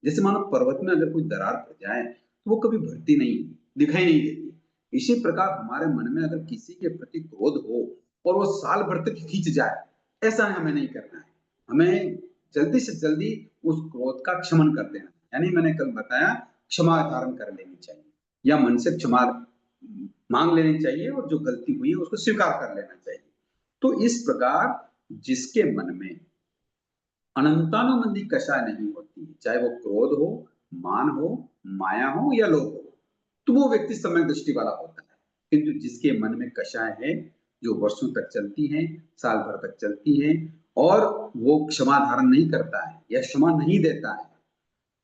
जैसे मानो पर्वत में अगर कोई दरार पड़ जाए तो वो कभी भरती नहीं, दिखाई नहीं देती। इसी प्रकार हमारे मन में अगर किसी के प्रति क्रोध हो और वो साल भर तक खींच जाए, ऐसा हमें नहीं करना है। हमें जल्दी से जल्दी उस क्रोध का क्षमन कर देना, यानी मैंने कल बताया, क्षमा धारण कर लेनी चाहिए, या मन से क्षमा मांग लेनी चाहिए, और जो गलती हुई है उसको स्वीकार कर लेना चाहिए। तो इस प्रकार जिसके मन में अनंतानुबंधी कषाय नहीं होती, चाहे वो क्रोध हो, मान हो, माया हो या लोभ हो, तो वो व्यक्ति सम्यक दृष्टि वाला होता है। किंतु जिसके मन में कषाय है, जो वर्षों तक चलती है, साल भर तक चलती है, और वो क्षमा धारण नहीं करता है या क्षमा नहीं देता है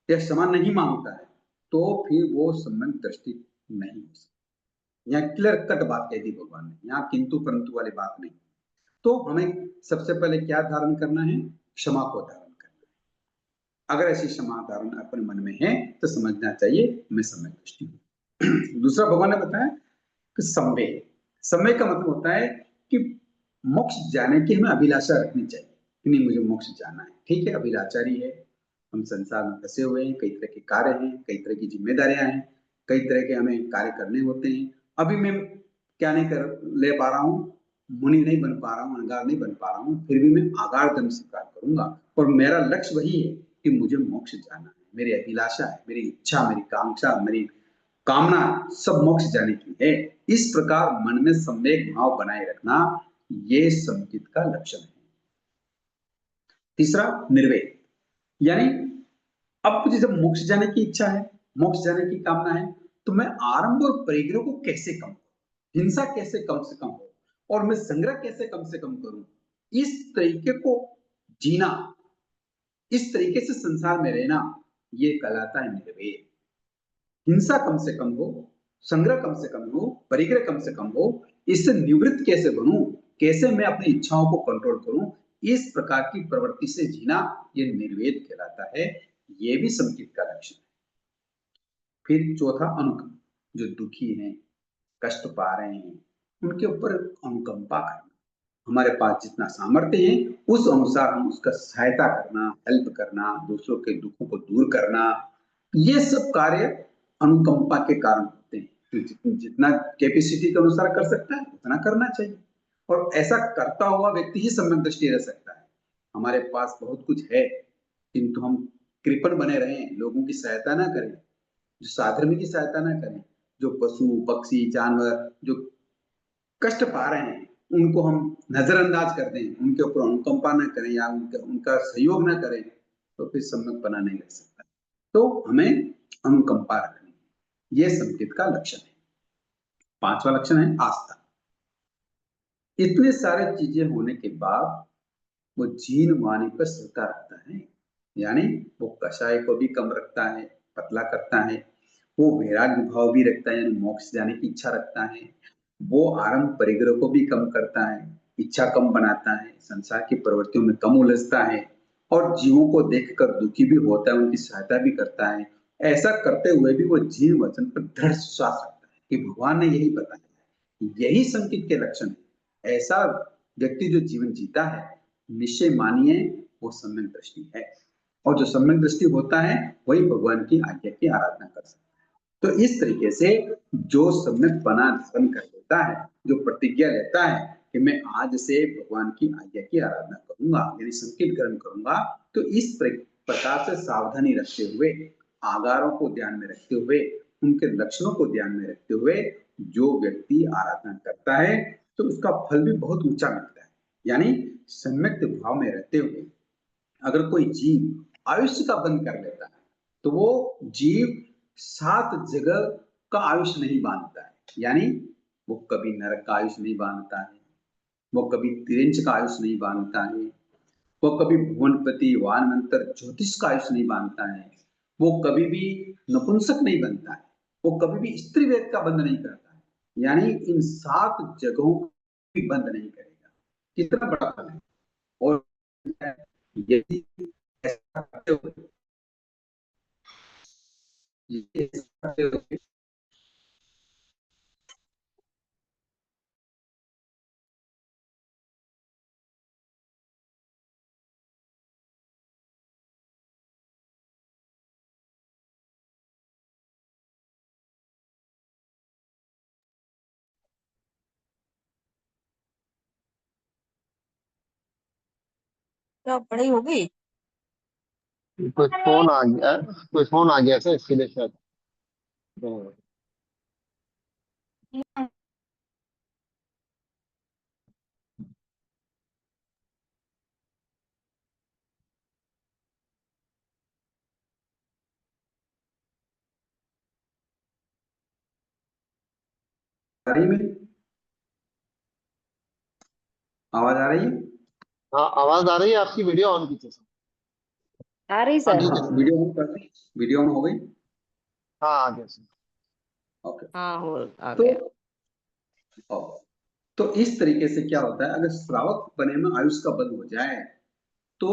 या क्षमा नहीं मांगता है, तो फिर वो सम्यक दृष्टि नहीं हो सकती। यहाँ क्लियर कट बात कह दी भगवान ने, यहाँ किंतु परंतु वाली बात नहीं। तो हमें सबसे पहले क्या धारण करना है? क्षमा को धारण करना है। अगर ऐसी क्षमा धारण अपने मन में है तो समझना चाहिए मैं सम्यक दृष्टि हूं। दूसरा भगवान ने बताया कि संवेग। संवेग का मतलब होता है कि मोक्ष जाने की हमें अभिलाषा रखनी चाहिए कि नहीं, मुझे मोक्ष जाना है। ठीक है, अभिलाषारी है, हम संसार में फंसे हुए हैं, कई तरह के कार्य हैं, कई तरह की जिम्मेदारियां हैं, कई तरह के हमें कार्य करने होते हैं। अभी मैं क्या नहीं कर ले पा रहा हूँ, मुनि नहीं बन पा रहा हूँ, अनगार नहीं बन पा रहा हूँ, फिर भी मैं आगार धर्म स्वीकार करूंगा। और मेरा लक्ष्य वही है कि मुझे मोक्ष जाना है, मेरी अभिलाषा है, मेरी इच्छा, मेरी कांक्षा, मेरी कामना सब मोक्ष जाने की है। इस प्रकार मन में सम्यक भाव बनाए रखना, ये संकित का लक्षण है। तीसरा निर्वेद, यानी अब मुझे जब मोक्ष जाने की इच्छा है, मोक्ष जाने की कामना है, तो मैं आरंभ और परिग्रह को कैसे कम करूं, हिंसा कैसे कम से कम हो, और मैं संग्रह कैसे कम से कम करूं, इस तरीके को जीना, इस तरीके से संसार में रहना, ये कहलाता है निर्वेद। हिंसा कम से कम हो, संग्रह कम से कम हो, परिग्रह कम से कम हो, इससे निवृत्त कैसे बनूं, कैसे मैं अपनी इच्छाओं को कंट्रोल करूं, इस प्रकार की प्रवृत्ति से जीना, ये निर्वेद कहलाता है। ये भी संकित का लक्षण है। फिर चौथा अनुकंप, जो दुखी हैं, कष्ट पा रहे हैं, उनके ऊपर अनुकंपा करना। हमारे पास जितना सामर्थ्य है उस अनुसार हम उसका सहायता करना, हेल्प करना, दूसरों के दुखों को दूर करना, ये सब कार्य अनुकंपा के कारण होते हैं। तो जितना कैपेसिटी के अनुसार कर सकता है उतना करना चाहिए, और ऐसा करता हुआ व्यक्ति ही सम्यक दृष्टि रह सकता है। हमारे पास बहुत कुछ है किंतु हम कृपण बने रहें, लोगों की सहायता ना करें, जो साधर्म की सहायता ना करें, जो पशु पक्षी जानवर जो कष्ट पा रहे हैं उनको हम नजरअंदाज कर दें, उनके ऊपर अनुकंपा न करें या उनका सहयोग न करें, तो फिर सम्यक बना नहीं रह सकता। तो हमें अनुकंपा रखनी है, यह संकेत का लक्षण है। पांचवा लक्षण है आस्था। इतने सारे चीजें होने के बाद वो जीन वाणी पर श्रद्धा रखता है, यानी वो कषाय को भी कम रखता है, पतला करता है, वो वैराग्य भाव भी रखता है, यानी मोक्ष जाने की इच्छा रखता है, वो आरंभ परिग्रह को भी कम करता है, इच्छा कम बनाता है, संसार की प्रवृत्तियों में कम उलझता है, और जीवों को देखकर दुखी भी होता है, उनकी सहायता भी करता है। ऐसा करते हुए भी वो जीव वचन पर दृढ़ विश्वास रखता है कि भगवान ने यही बताया है। यही संकेत के लक्षण है। ऐसा व्यक्ति जो जीवन जीता है, निश्चय मानिए वो सम्यक दृष्टि है, और जो सम्यक दृष्टि होता है वही भगवान की आज्ञा की आराधना कर सकता है। तो इस तरीके से जो सम्यक पना धारण कर लेता है, जो प्रतिज्ञा लेता है कि मैं आज से भगवान की आज्ञा की आराधना करूंगा, यानी संकेत ग्रहण करूंगा, तो इस प्रकार से सावधानी रखते हुए, आगारों को ध्यान में रखते हुए, उनके लक्षणों को ध्यान में रखते हुए जो व्यक्ति आराधना करता है तो उसका फल भी बहुत ऊंचा मिलता है। यानी सम्यक भाव में रहते हुए अगर कोई जीव आयुष्य का बंध कर लेता है तो वो जीव 7 जगह का आयुष्य नहीं बांधता है, यानी वो कभी नरक का आयुष्य नहीं बांधता है, वो कभी तिरंज का आयुष्य नहीं बांधता है, वो कभी भुवनपति वानमंत्र ज्योतिष का आयुष्य नहीं बांधता है, वो कभी भी नपुंसक नहीं बनता है, वो कभी भी स्त्री वेद का बंध नहीं करता है, यानी इन 7 जगहों को भी बंद नहीं करेगा। कितना बड़ा फल है। और यदि ऐसा करते हुए, ये करते हुए क्या पढ़ाई हो गई? कोई फोन आ गया था इसके लिए शायद। हाँ। रही है मेरी? आवाज आ रही है? हाँ, आवाज आ रही है, आपकी वीडियो ऑन कीजिए सर। आ रही हाँ सर। ठीक हाँ, है सर। वीडियो ऑन कर दी। वीडियो ऑन हो गई। हाँ आ गया सर। ओके। हाँ हो आ तो गया। तो इस तरीके से क्या होता है, अगर श्रावक बने में आयुष का बंध हो जाए तो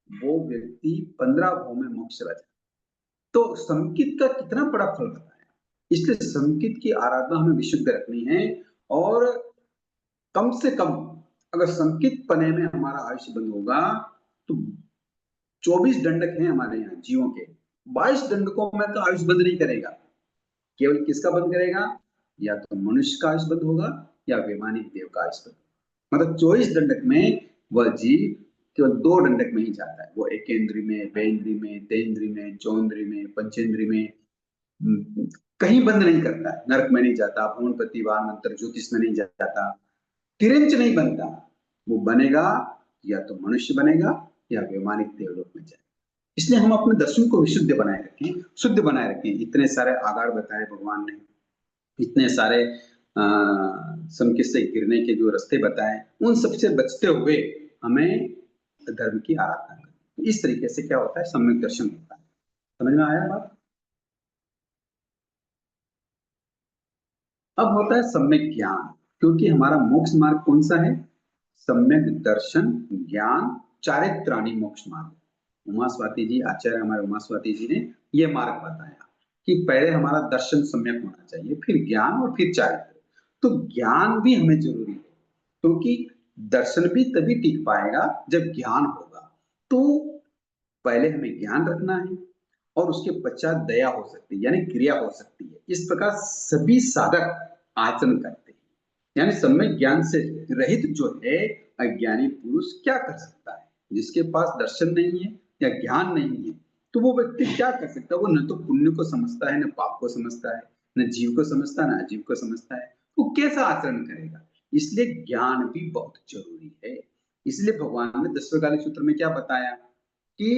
वो व्यक्ति 15 भाव में मोक्ष रह जाए। तो संकित का कितना बड़ा फल बताया। इसलिए संकित की आराधना हमें विशुद्ध रखनी है। और कम से कम अगर संकित पने में हमारा आयुष्य बंद होगा तो 24 दंडक हैं हमारे यहाँ जीवों के, 22 दंडकों में तो आयुष बंद नहीं करेगा। केवल किसका बंद करेगा? या तो मनुष्य का आयुष बंद होगा या वैमानिक देव का आयुष बंद होगा। मतलब 24 दंडक में वह जीव केवल 2 दंडक में ही जाता है। वो एकेंद्री में, वेंद्री में, तेंद्री में, चौंद्री में, पंचेंद्री में कहीं बंद नहीं करता है। नरक में नहीं जाता, भ्रूणपति वान मंत्र ज्योतिष में नहीं जाता, तिरंच नहीं बनता। वो बनेगा या तो मनुष्य बनेगा या वैमानिक देवलोक में जाएगा। इसलिए हम अपने दर्शन को विशुद्ध बनाए रखें, शुद्ध बनाए रखें। इतने सारे आगाड़ बताए भगवान ने, इतने सारे संकट से गिरने के जो रास्ते बताए, उन सबसे बचते हुए हमें धर्म की आराधना करनी। इस तरीके से क्या होता है, सम्यक दर्शन होता है। समझ में आया बात? अब होता है सम्यक ज्ञान। क्योंकि हमारा मोक्ष मार्ग कौन सा है? सम्यक दर्शन, ज्ञान, चारित्राणी मोक्ष मार्ग। उमा स्वाति जी, आचार्य हमारे उमा स्वाति जी ने ये मार्ग बताया कि पहले हमारा दर्शन सम्यक होना चाहिए, फिर ज्ञान और फिर चारित्र। तो ज्ञान भी हमें जरूरी है, क्योंकि दर्शन भी तभी टिक पाएगा जब ज्ञान होगा। तो पहले हमें ज्ञान रखना है और उसके पश्चात दया हो सकती है, यानी क्रिया हो सकती है। इस प्रकार सभी साधक आचरण करते हैं। यानी सम्यक ज्ञान से रहित जो है अज्ञानी पुरुष क्या कर सकता है? जिसके पास दर्शन नहीं है या ज्ञान नहीं है, तो वो व्यक्ति क्या कर सकता है? वो न तो पुण्य को समझता है, न पाप को समझता है, न जीव को समझता है, न अजीव को समझता है। वो कैसा आचरण करेगा? इसलिए ज्ञान भी बहुत जरूरी है। इसलिए भगवान ने 10वें सूत्र में क्या बताया कि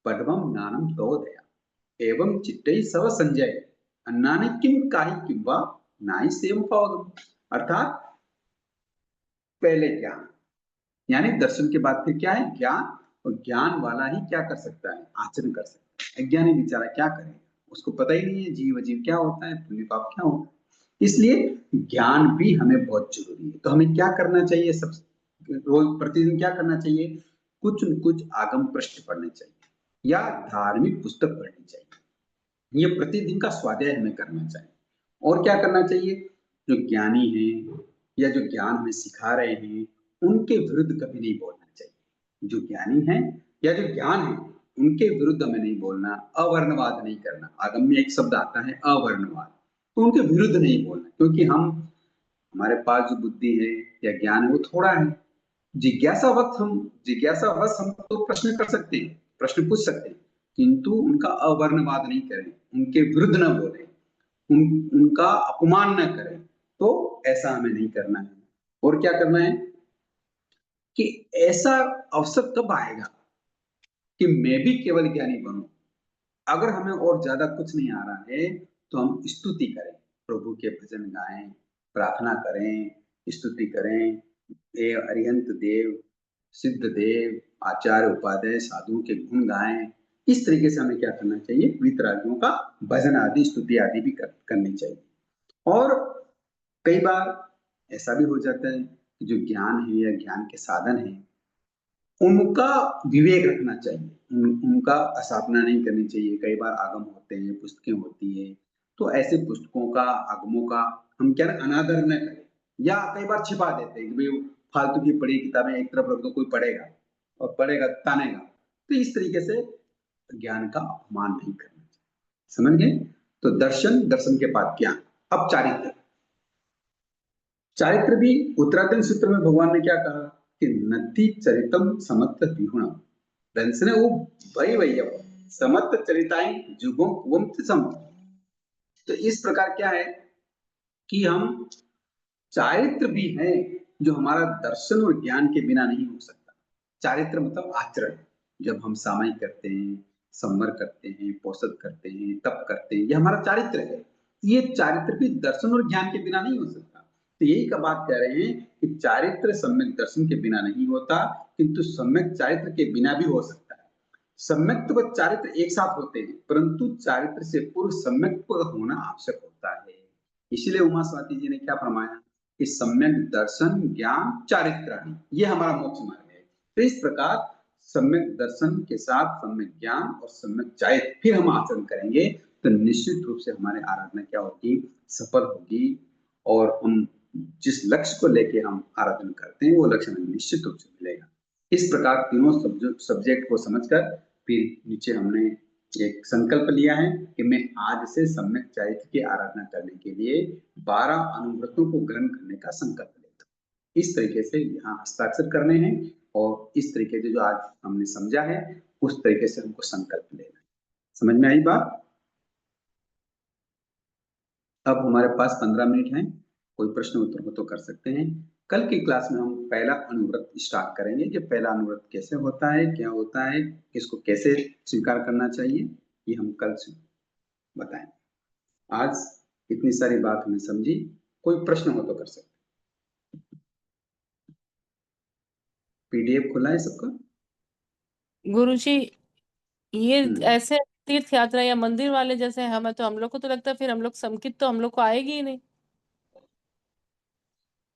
पद्मम ज्ञानम तवोदया एवं चित्तै सव संजय अन्नानि किम काहि किंवा नाहि सेम पावगम। अर्थात पहले ज्ञान, यानी दर्शन के बाद फिर क्या है? ज्ञान। और ज्ञान वाला ही क्या कर सकता है? आचरण कर सकता है। अज्ञानी बेचारा क्या करेगा? उसको पता ही नहीं है जीव अजीव क्या होता है, पुण्य पाप क्या होता है। इसलिए ज्ञान भी हमें बहुत जरूरी है। तो हमें क्या करना चाहिए? सब रोज प्रतिदिन क्या करना चाहिए? कुछ न कुछ आगम पृष्ठ पढ़ने चाहिए या धार्मिक पुस्तक पढ़नी चाहिए। ये प्रतिदिन का स्वाध्याय हमें करना चाहिए। और क्या करना चाहिए? जो ज्ञानी हैं या जो ज्ञान हमें सिखा रहे हैं, उनके विरुद्ध कभी नहीं बोलना चाहिए। जो ज्ञानी हैं या जो ज्ञान है, उनके विरुद्ध हमें नहीं बोलना, अवर्णवाद नहीं करना। आगम में एक शब्द आता है अवर्णवाद, तो उनके विरुद्ध नहीं बोलना। क्योंकि हमारे पास जो बुद्धि है या ज्ञान है वो थोड़ा है। जिज्ञासावश हम तो प्रश्न कर सकते हैं, प्रश्न पूछ सकते हैं, किंतु उनका अवर्णवाद नहीं करें, उनके विरुद्ध न बोलें, उनका अपमान न करें। तो ऐसा हमें नहीं करना है। और क्या करना है कि ऐसा अवसर कब आएगा कि मैं भी केवल ज्ञानी बनूं। अगर हमें और ज्यादा कुछ नहीं आ रहा है तो हम स्तुति करें, प्रभु के भजन गाएं, प्रार्थना करें, स्तुति करें। ये अरिहंत देव, सिद्ध देव, आचार्य उपाध्याय साधुओं के गुण गाएं। इस तरीके से हमें क्या करना चाहिए? वितरागियों का भजन आदि स्तुति आदि भी करनी चाहिए। और कई बार ऐसा भी हो जाता है कि जो ज्ञान है या ज्ञान के साधन है, उनका विवेक रखना चाहिए। उनका स्थापना नहीं करनी चाहिए। कई बार आगम होते हैं, पुस्तकें होती है, तो ऐसे पुस्तकों का, आगमों का हम क्या अनादर न करें या कई बार छिपा देते हैं कि भाई फालतू की पढ़ी किताबें एक तरफ रख दो, कोई पढ़ेगा और पढ़ेगा तानेगा। तो इस तरीके से ज्ञान का अपमान नहीं करना चाहिए। समझ गए? तो दर्शन, दर्शन के बाद ज्ञान। अब चारित्र। चारित्र भी उत्तराखंड सूत्र में भगवान ने क्या कहा कि नति चरितम समत्त विहुणम। दंसने वो वही वही है, समत्त चरिताएं जुगों कुवम सम। तो इस प्रकार क्या है कि हम चारित्र भी है जो हमारा दर्शन और ज्ञान के बिना नहीं हो सकता। चारित्र मतलब आचरण। जब हम सामायिक करते हैं, संवर करते हैं, पोषद करते हैं, तप करते हैं, ये हमारा चारित्र है। ये चारित्र भी दर्शन और ज्ञान के बिना नहीं हो सकता। तो यही का बात कह रहे हैं कि चारित्र सम्यक दर्शन के बिना नहीं होता, किंतु सम्यक चारित्र के बिना भी हो सकता है। सम्यक्त व चारित्र एक साथ होते हैं, परंतु चारित्र से पूर्व सम्यक्त होना आवश्यक होता है। इसीलिए उमा स्वाति जी ने क्या फरमाया कि सम्यक दर्शन ज्ञान चारित्राणि, ये हमारा मोक्ष मार्ग है। तो इस प्रकार सम्यक दर्शन के साथ सम्यक ज्ञान और सम्यक चारित्र फिर हम आचरण करेंगे तो निश्चित रूप से हमारी आराधना क्या होगी, सफल होगी। और हम जिस लक्ष्य को लेके हम आराधना करते हैं वो लक्ष्य हमें निश्चित रूप से मिलेगा। इस प्रकार तीनों सब्जेक्ट को समझकर फिर नीचे हमने एक संकल्प लिया है कि मैं आज से सम्यक चारित्र की आराधना करने के लिए 12 अनुव्रतों को ग्रहण करने का संकल्प लेता हूँ। इस तरीके से यहाँ हस्ताक्षर करने हैं और इस तरीके से जो आज हमने समझा है उस तरीके से हमको संकल्प लेना है। समझ में आई बात? अब हमारे पास 15 मिनट हैं, कोई प्रश्न उत्तर हो तो कर सकते हैं। कल की क्लास में हम पहला अनुव्रत स्टार्ट करेंगे कि पहला अनुव्रत कैसे होता है, क्या होता है, इसको कैसे स्वीकार करना चाहिए, ये हम कल से बताएंगे। आज इतनी सारी बात हमने समझी, कोई प्रश्न हो तो कर सकते। पीडीएफ खुला है सबका? गुरुजी, ये हम्म। ऐसे तीर्थ यात्रा या मंदिर वाले जैसे हम तो हम लोग को तो लगता है फिर हम लोग समकित तो हम लोग को आएगी ही नहीं।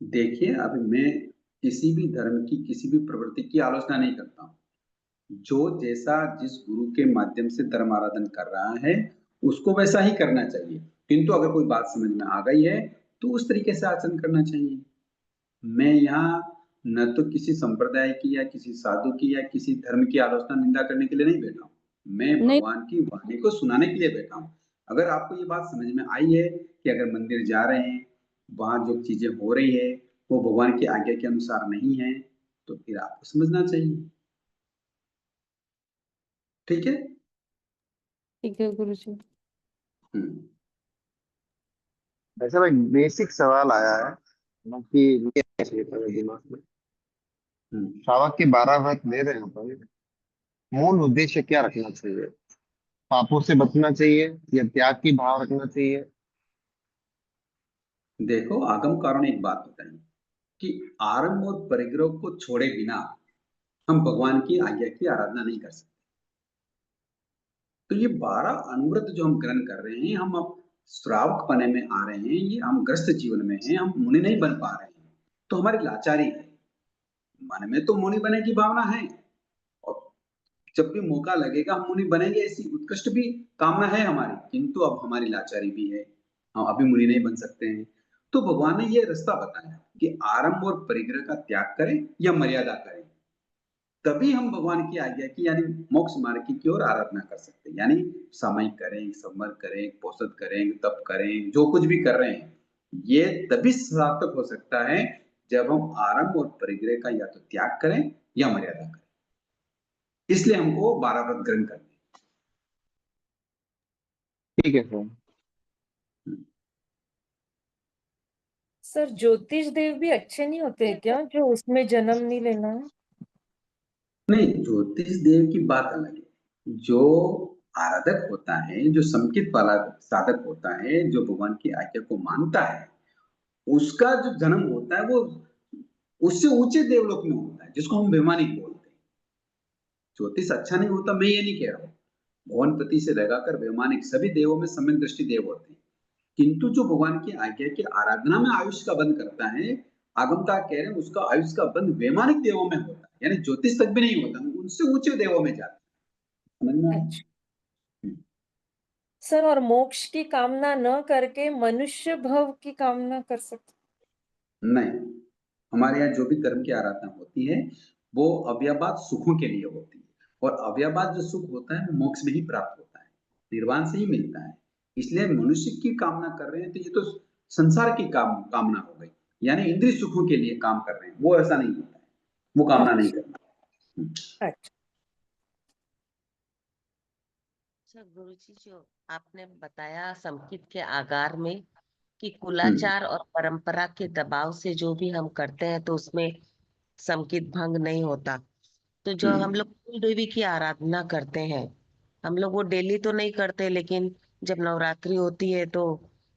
देखिए, अभी मैं किसी भी धर्म की किसी भी प्रवृत्ति की आलोचना नहीं करता हूँ। जो जैसा जिस गुरु के माध्यम से धर्म आराधन कर रहा है उसको वैसा ही करना चाहिए, किंतु अगर कोई बात समझ में आ गई है तो उस तरीके से आचरण करना चाहिए। मैं यहाँ न तो किसी संप्रदाय की या किसी साधु की या किसी धर्म की आलोचना निंदा करने के लिए नहीं बैठा हूँ, मैं नहीं, भगवान की वाणी को सुनाने के लिए बैठा हूँ। अगर आपको ये बात समझ में आई है कि अगर मंदिर जा रहे हैं वहां जो चीजें हो रही है वो भगवान की आज्ञा के अनुसार नहीं है तो फिर आपको समझना चाहिए। ठीक है? ठीक है गुरुजी। हम्म। ऐसा भाई बेसिक सवाल आया है, बाकी नहीं आना चाहिए था मेरे दिमाग में। श्रावक के 12 व्रत ले रहे हैं अपन, मूल उद्देश्य क्या रखना चाहिए? पापों से बचना चाहिए या त्याग की भाव रखना चाहिए? देखो, आगम कारण एक बात बताएं कि आरंभ और परिग्रह को छोड़े बिना हम भगवान की आज्ञा की आराधना नहीं कर सकते। तो ये 12 अनुव्रत जो हम ग्रहण कर रहे हैं, हम अब श्रावक बने में आ रहे हैं, ये हम ग्रस्त जीवन में हैं, हम मुनि नहीं बन पा रहे हैं, तो हमारी लाचारी है। मन में तो मुनि बने की भावना है और जब भी मौका लगेगा हम मुनि बनेंगे, ऐसी उत्कृष्ट भी कामना है हमारी, किंतु अब हमारी लाचारी भी है, हम अभी मुनि नहीं बन सकते हैं। तो भगवान ने ये रास्ता बताया कि आरंभ और परिग्रह का त्याग करें या मर्यादा करें, तभी हम भगवान की आज्ञा की यानी मोक्ष मार्ग की ओर आराधना कर सकते हैं। यानी सामयिक करें, समर करें, पोषद करें, तप करें, जो कुछ भी कर रहे हैं ये तभी सार्थक हो सकता है जब हम आरंभ और परिग्रह का या तो त्याग करें या मर्यादा करें। इसलिए हमको 12 व्रत ग्रहण करने ठीक है सर। हैं। सर, ज्योतिष देव भी अच्छे नहीं होते हैं क्या, जो उसमें जन्म नहीं लेना है? नहीं, ज्योतिष देव की बात अलग है। जो आराधक होता है, जो संकित वाला साधक होता है, जो भगवान की आज्ञा को मानता है, उसका जो जन्म होता है वो उससे ऊंचे देवलोक में होता है, जिसको हम वैमानिक बोलते हैं। ज्योतिष अच्छा नहीं होता मैं ये नहीं कह रहा हूँ, भुवनपति से लगाकर वैमानिक सभी देवों में सम्यक दृष्टि देव होते हैं, किंतु जो भगवान की आज्ञा की आराधना में आयुष का बंध करता है, आगमता कह रहे हैं उसका आयुष का बंध वैमानिक देवों में होता है, यानी ज्योतिष तक भी नहीं होता, उनसे ऊंचे देवों में जाता है। समझ में आया? अच्छा सर, और मोक्ष की कामना न करके मनुष्य भव की कामना कर सकते? नहीं, हमारे यहाँ जो भी धर्म की आराधना होती है वो अव्ययवाद सुखों के लिए होती है, और अव्ययवाद जो सुख होता है वो मोक्ष में ही प्राप्त होता है, निर्वाण से ही मिलता है। इसलिए मनुष्य की कामना कर रहे हैं तो ये तो संसार की कामना हो गई, यानी इंद्रिय सुखों के लिए काम कर रहे हैं, वो ऐसा नहीं होता है, वो कामना नहीं अच्छा करना। हम्म। अच्छा। अच्छा गुरुजी, जो आपने बताया संगीत के आगार में कि हम्म। कुलाचार और परंपरा के दबाव से जो भी हम करते हैं तो उसमें संगीत भंग नहीं होता। तो जो हम हम्म। लोग कुल देवी की आराधना करते हैं, हम लोग वो डेली तो नहीं करते, लेकिन जब नवरात्रि होती है तो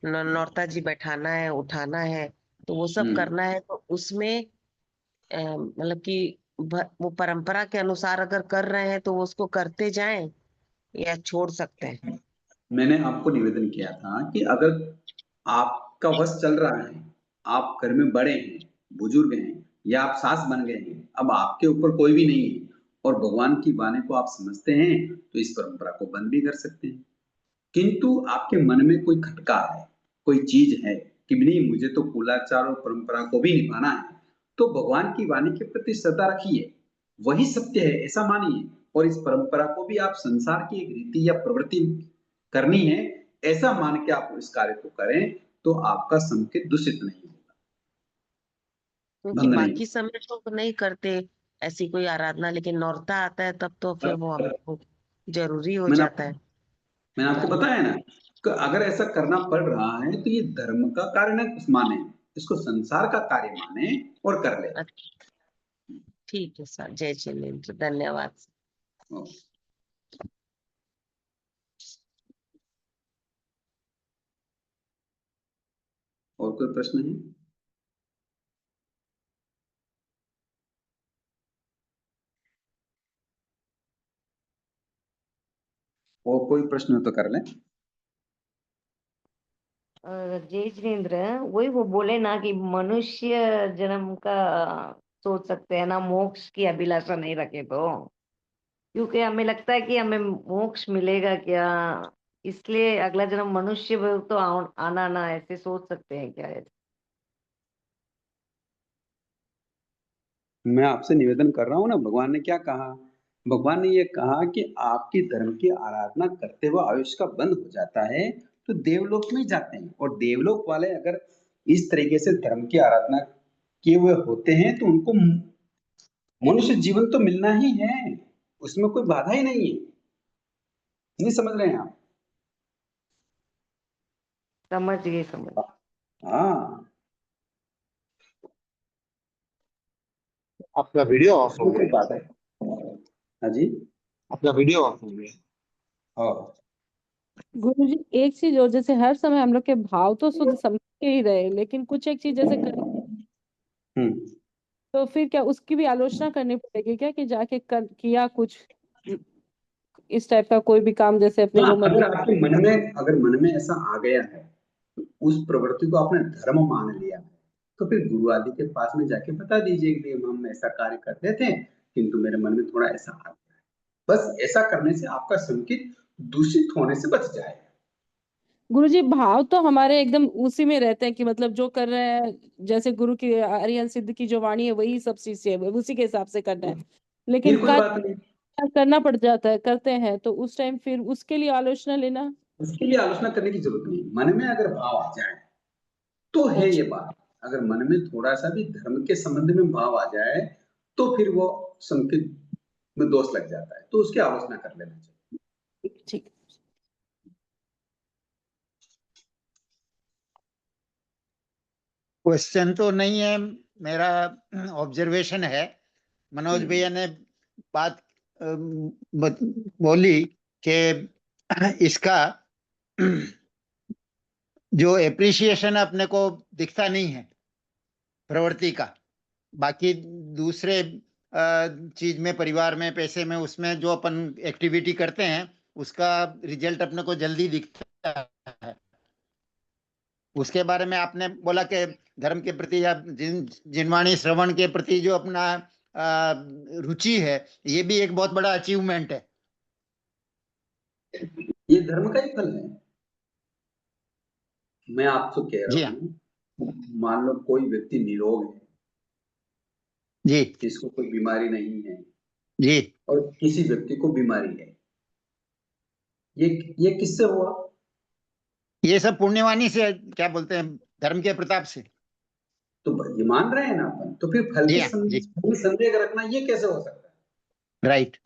नौरता जी बैठाना है, उठाना है, तो वो सब करना है, तो उसमें मतलब कि वो परंपरा के अनुसार अगर कर रहे हैं तो वो उसको करते जाएं या छोड़ सकते हैं? मैंने आपको निवेदन किया था कि अगर आपका वश चल रहा है, आप घर में बड़े हैं, बुजुर्ग हैं या आप सास बन गए हैं, अब आपके ऊपर कोई भी नहीं है और भगवान की वाणी को आप समझते हैं, तो इस परंपरा को बंद भी कर सकते हैं। किंतु आपके मन में कोई खटका है, कोई चीज है कि नहीं मुझे तो कुलाचार और परंपरा को भी निभाना है, तो भगवान की वाणी के प्रति श्रद्धा रखिए, वही सत्य है ऐसा मानिए और इस परंपरा को भी आप संसार की एक रीति या प्रवृत्ति करनी है ऐसा मान के आप इस कार्य को करें, तो आपका संकेत दूषित नहीं होगा, क्योंकि भंग नहीं बाकी समय तो नहीं करते ऐसी कोई आराधना, लेकिन नौरता आता है तब तो फिर वो होगा। हमको जरूरी हो मैंने जाता है मैंने आपको करना। बताया ना कि अगर ऐसा करना पड़ रहा है तो ये धर्म का कार्य न माने, इसको संसार का कार्य माने और कर ले। अच्छा, ठीक है सर, जय जिनेन्द्र, धन्यवाद। और कोई प्रश्न है? और कोई प्रश्न हो तो कर लें। जय जिनेन्द्र, वही वो बोले ना कि मनुष्य जन्म का सोच सकते हैं ना, मोक्ष की अभिलाषा नहीं रखे तो, क्योंकि हमें लगता है कि हमें मोक्ष मिलेगा क्या, इसलिए अगला जन्म मनुष्य तो आना ना, ऐसे सोच सकते हैं क्या? मैं आपसे निवेदन कर रहा हूँ ना, भगवान ने क्या कहा? भगवान ने ये कहा कि आपकी धर्म की आराधना करते हुए आयुष्य का बंध हो जाता है, तो देवलोक में जाते हैं और देवलोक वाले अगर इस तरीके से धर्म की आराधना किए हुए होते हैं, तो उनको मनुष्य जीवन तो मिलना ही है, उसमें कोई बाधा ही नहीं है। नहीं समझ रहे हैं आप? समझ गए, समझ। हाँ, आपका वीडियो ऑफ हो उसमें कोई गया। बाधा है। हाँ जी, आपका वीडियो ऑफ हो गया। हाँ। गुरु जी, एक चीज और, जैसे हर समय हम लोग के भाव तो शुद्ध समझ के ही रहे, लेकिन कुछ एक चीज जैसे हम्म। तो फिर क्या उसकी भी आलोचना करनी पड़ेगी क्या, कि जाके किया कुछ इस टाइप का कोई भी काम, जैसे अपने हाँ, को अगर मतलब। आपके मन में अगर मन में ऐसा आ गया है, उस प्रवृत्ति को आपने धर्म मान लिया है, तो फिर गुरु आदि के पास में जाके बता दीजिए कि हम ऐसा कार्य करते थे, किंतु मेरे मन में थोड़ा ऐसा आ गया है। बस ऐसा करने से आपका संकेत दूषित होने से बच जाएगा। गुरुजी, भाव तो हमारे एकदम उसी में रहते हैं कि मतलब जो कर रहे हैं, जैसे गुरु की अरिहंत सिद्ध की जो वाणी है वही सब चीज है, उसी के हिसाब से करना है, लेकिन फिर कोई बात नहीं, करना पड़ जाता है, करते हैं तो उस टाइम फिर उसके लिए आलोचना लेना। उसके लिए आलोचना करने की जरूरत नहीं। मन में अगर भाव आ जाए तो है ये अच्छा, बात। अगर मन में थोड़ा सा भी धर्म के संबंध में भाव आ जाए, तो फिर वो संकेत में दोष लग जाता है, तो उसकी आलोचना कर लेना चाहिए। ठीक। क्वेश्चन तो नहीं है, मेरा ऑब्जर्वेशन है। मनोज भैया ने बात बोली कि इसका जो एप्रिसिएशन अपने को दिखता नहीं है प्रवृत्ति का, बाकी दूसरे चीज में, परिवार में, पैसे में, उसमें जो अपन एक्टिविटी करते हैं उसका रिजल्ट अपने को जल्दी दिखता है। उसके बारे में आपने बोला कि धर्म के प्रति या जिनवाणी श्रवण के प्रति जो अपना रुचि है, ये भी एक बहुत बड़ा अचीवमेंट है। ये धर्म का ही फल है। मैं आपको कह जी रहा हाँ। हूँ, मान लो कोई व्यक्ति निरोग है, जी जिसको कोई बीमारी नहीं है, जी। और किसी व्यक्ति को बीमारी है, ये किससे हुआ? ये सब पुण्यवाणी से, क्या बोलते हैं, धर्म के प्रताप से। तो ये मान रहे हैं ना अपन, तो फिर फल जी के हाँ जी। फल में संदेह रखना ये कैसे हो सकता है? राइट।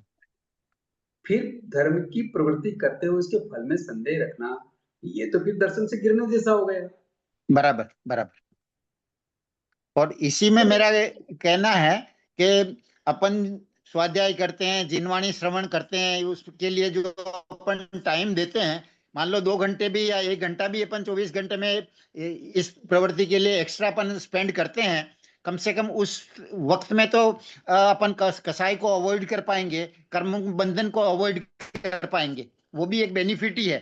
फिर धर्म की प्रवृत्ति करते हुए उसके फल में संदेह रखना, ये तो फिर दर्शन से गिरने जैसा हो गया। बराबर बराबर। और इसी में मेरा कहना है कि अपन स्वाध्याय करते हैं, जिनवाणी श्रवण करते हैं, उसके लिए जो अपन टाइम देते हैं, मान लो 2 घंटे भी या 1 घंटा भी अपन 24 घंटे में इस प्रवृत्ति के लिए एक्स्ट्रा अपन स्पेंड करते हैं, कम से कम उस वक्त में तो अपन कसाई को अवॉइड कर पाएंगे, कर्म बंधन को अवॉइड कर पाएंगे, वो भी एक बेनिफिट ही है।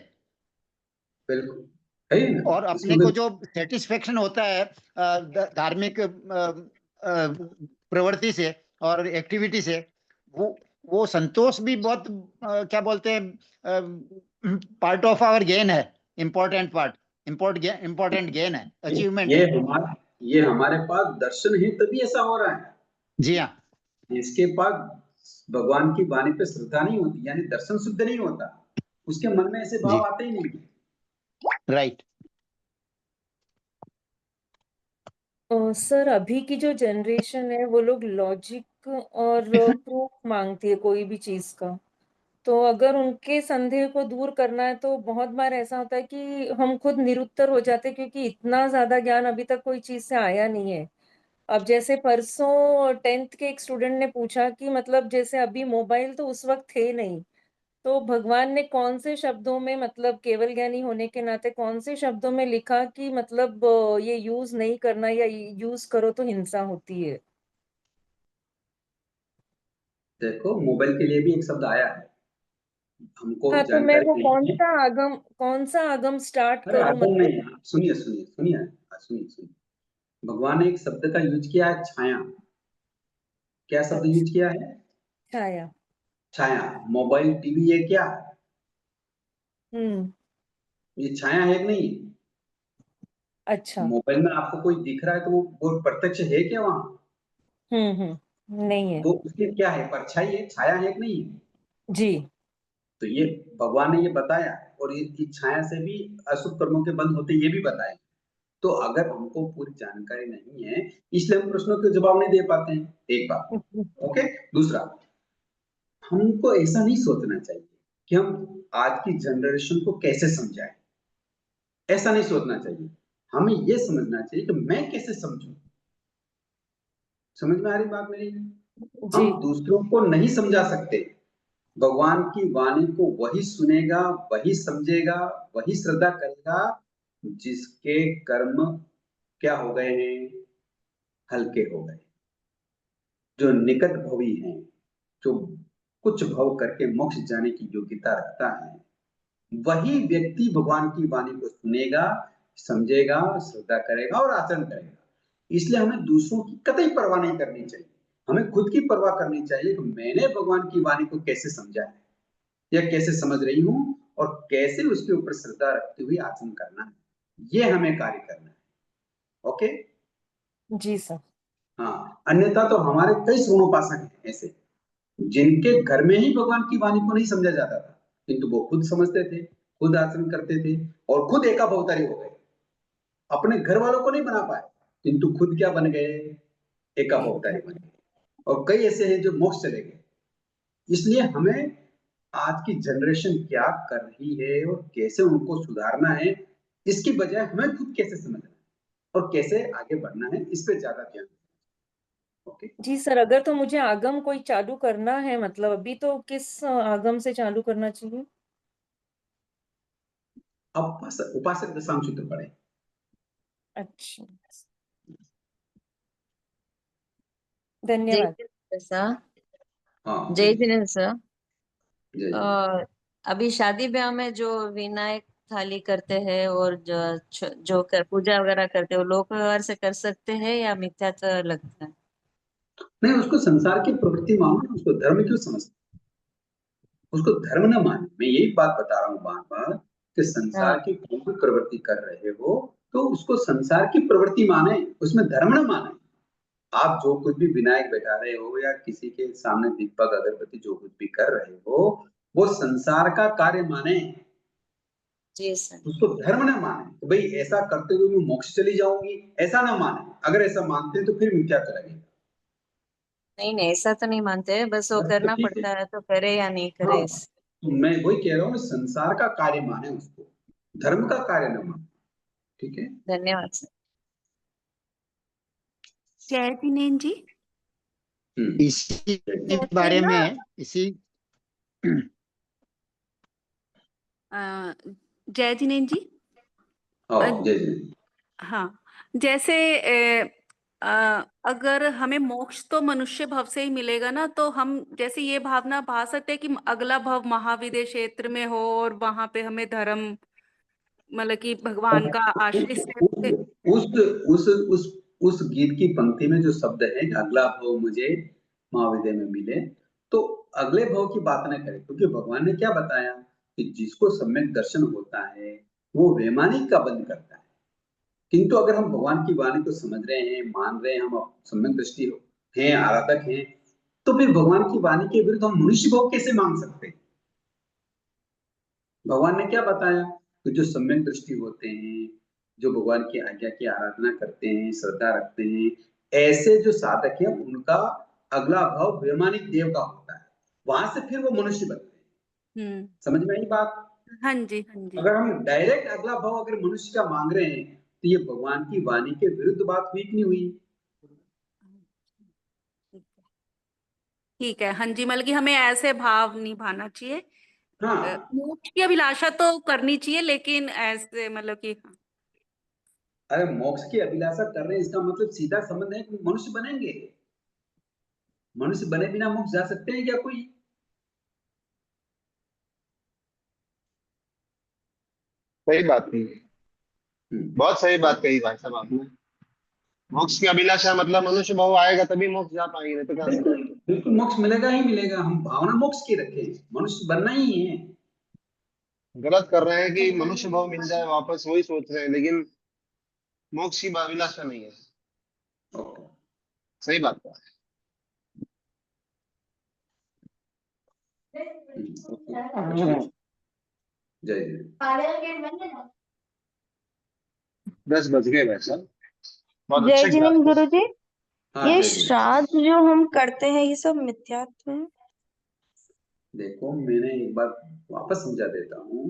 बिल्कुल है ना? और अपने को जो सेटिस्फेक्शन होता है धार्मिक प्रवृत्ति से और एक्टिविटी से, वो संतोष भी बहुत क्या बोलते हैं, पार्ट ऑफ आवर गेन है, इम्पोर्टेंट पार्ट, इम्पोर्टेंट गेन है, अचीवमेंट है। ये हमारे पास दर्शन है तभी ऐसा हो रहा है। जी हाँ, इसके पास भगवान की वाणी पे श्रद्धा नहीं होती, यानी दर्शन शुद्ध नहीं होता, उसके मन में ऐसे भाव आते ही नहीं। राइट। सर अभी की जो जनरेशन है वो लोग लॉजिक और प्रूफ मांगती है कोई भी चीज का। तो अगर उनके संदेह को दूर करना है तो बहुत बार ऐसा होता है कि हम खुद निरुत्तर हो जाते हैं, क्योंकि इतना ज्यादा ज्ञान अभी तक कोई चीज से आया नहीं है। अब जैसे परसों 10th के एक स्टूडेंट ने पूछा कि मतलब जैसे अभी मोबाइल तो उस वक्त थे नहीं, तो भगवान ने कौन से शब्दों में, मतलब केवल ज्ञानी होने के नाते कौन से शब्दों में लिखा कि मतलब ये यूज नहीं करना या यूज करो तो हिंसा होती है। देखो मोबाइल के लिए भी एक शब्द आया है, हमको हाँ, तो मैं वो जानकारी नहीं है। कौन सा आगम स्टार्ट अरे करूं आगम मतलब। नहीं है, सुनिए सुनिए सुनिए सुनिए, भगवान ने एक शब्द का यूज किया है, छाया। क्या शब्द अच्छा, यूज किया है? छाया। छाया। मोबाइल टीवी ये क्या है? हम्म। ये छाया है कि नहीं? अच्छा। मोबाइल में आपको कोई दिख रहा है तो वो प्रत्यक्ष है क्या वहां? नहीं है। वो उसके क्या है, परछाई है, छाया है कि नहीं है? जी। तो ये भगवान ने ये बताया, और ये छाया से भी अशुभ कर्मों के बंद होते, ये भी बताया। तो अगर हमको पूरी जानकारी नहीं है, इसलिए हम प्रश्नों के जवाब नहीं दे पाते हैं, एक बात। ओके। दूसरा, हमको ऐसा नहीं सोचना चाहिए कि हम आज की जनरेशन को कैसे समझाएं, ऐसा नहीं सोचना चाहिए। हमें यह समझना चाहिए कि मैं कैसे समझूं। समझ में आ रही बात मेरी? जी। हम दूसरों को नहीं समझा सकते, भगवान की वाणी को वही सुनेगा, वही समझेगा, वही श्रद्धा करेगा जिसके कर्म क्या हो गए हैं, हल्के हो गए, जो निकट भवी हैं, जो कुछ भव करके मोक्ष जाने की योग्यता रखता है, वही व्यक्ति भगवान की वाणी को सुनेगा, समझेगा, श्रद्धा करेगा और आचरण करेगा। इसलिए हमें दूसरों की कतई परवाह नहीं करनी चाहिए, हमें खुद की परवाह करनी चाहिए कि मैंने भगवान की वाणी को कैसे समझा है या कैसे समझ रही हूं, और कैसे उसके ऊपर श्रद्धा रखते हुए आचरण करना है, ये हमें कार्य करना है। ओके। जी सर। हाँ, अन्यथा तो हमारे कई श्रवणोपासक हैं ऐसे, जिनके घर में ही भगवान की वाणी को नहीं समझा जाता था, किंतु वो खुद समझते थे, खुद आचरण करते थे, और खुद एकाभवतारी हो गए। अपने घर वालों को नहीं बना पाए, किंतु खुद क्या बन गए, एकाभवतारी बन गए। और कई ऐसे हैं जो मोक्ष चले गए। इसलिए हमें आज की जनरेशन क्या कर रही है और कैसे उनको सुधारना है, इसकी बजाय हमें खुद कैसे समझना है और कैसे आगे बढ़ना है, इस पे ज्यादा ध्यान देना। ओके। जी सर, अगर तो मुझे आगम कोई चालू करना है, मतलब अभी तो किस आगम से चालू करना चाहिए? अब उपासक दशांश सूत्र पढ़े। अच्छा, जय धन्यवाद। जिनेन्द्र सर। हाँ जय जिनेन्द्र सर। जय। अभी शादी ब्याह में जो विनायक थाली करते हैं और जो कर पूजा वगैरह करते हैं, वो लोक व्यवहार से कर सकते हैं या मिथ्यात्व लगता है? नहीं, उसको संसार की प्रवृत्ति मानो, उसको धर्म क्यों समझते? उसको धर्म न माने। मैं यही बात बता रहा हूँ बार बार कि संसार हाँ। की कोई भी प्रवृत्ति कर रहे हो तो उसको संसार की प्रवृत्ति माने, उसमें धर्म न माने। आप जो कुछ भी विनायक बैठा रहे हो या किसी के सामने दीपक अगरबत्ती जो कुछ भी कर रहे हो, वो संसार का कार्य माने, जी सर। उसको धर्म न माने। तो भाई ऐसा करते हुए मैं मोक्ष चली जाऊंगी, ऐसा ना माने। अगर ऐसा मानते हैं तो फिर मिथ्या लगेगा। नहीं नहीं, ऐसा तो नहीं मानते, बस वो बस तो करना ठीक है। पड़ता है तो करे या नहीं हाँ, करे। तो मैं वही कह रहा हूँ, संसार का कार्य माने उसको, धर्म का कार्य न माने। ठीक है। धन्यवाद सर। जय जिनेन्द्र जी। इसी जैसे बारे ना, में इसी अ, जय जिनेन्द्र जी। जय जी। हाँ, जैसे अगर हमें मोक्ष तो मनुष्य भव से ही मिलेगा ना, तो हम जैसे ये भावना भा सकते हैं कि अगला भव महाविदेह क्षेत्र में हो और वहां पे हमें धर्म, मतलब कि भगवान का आश्रय से। उस उस उस उस गीत की पंक्ति में जो शब्द है कि अगला भव मुझे महाविद्या में मिले, तो अगले भव की बात न करें, क्योंकि भगवान ने क्या बताया कि जिसको सम्यक दर्शन होता है वो वैमानिक का बंध करता है। किंतु अगर हम भगवान की वाणी को समझ रहे हैं, मान रहे हैं, हम सम्यक दृष्टि हैं, आराधक हैं, तो फिर भगवान की वाणी के विरुद्ध हम मनुष्य भोग कैसे मांग सकते हैं? भगवान ने क्या बताया कि जो सम्यक दृष्टि होते हैं, जो भगवान की आज्ञा की आराधना करते हैं, श्रद्धा रखते हैं, ऐसे जो साधक हैं उनका अगला भाव वैमानिक देव का होता है, वहां से फिर वो मनुष्य बनते हैं। समझ में आई बात? हाँ जी, हाँ जी। अगर हम डायरेक्ट अगला भाव अगर मनुष्य का मांग रहे हैं तो ये भगवान की वाणी के विरुद्ध बात हुई कि नहीं हुई? ठीक है, हाँ जी, मतलब कि हमें ऐसे भाव नहीं भाना चाहिए। हाँ, मोक्ष की अभिलाषा तो करनी चाहिए, लेकिन ऐसे मतलब कि अरे मोक्ष की अभिलाषा कर रहे हैं इसका मतलब सीधा संबंध है कि मनुष्य बनेंगे। मनुष्य बने बिना मोक्ष जा सकते हैं क्या कोई? सही बात कही, बहुत सही बात कही भाई साहब आपने। मोक्ष की अभिलाषा मतलब मनुष्य भाव आएगा तभी मोक्ष जा पाएंगे, नहीं तो कहाँ से? बिल्कुल बिल्कुल मोक्ष मिलेगा ही मिलेगा। हम भावना मोक्ष की रखें, मनुष्य बनना ही है। गलत कर रहे हैं कि मनुष्य भाव मिल जाए वापस, वही सोच रहे हैं, लेकिन मोक्ष की अभिलाषा नहीं है। ओके। सही बात है। जय जय। 10 बज गए भाई साहब, बहुत जय अच्छा जिनेन्द्र क्लास। गुरु जी, हाँ, ये जय जय। श्राद्ध जो हम करते हैं ये सब मिथ्यात्व है? देखो, मैंने एक बार वापस समझा देता हूँ।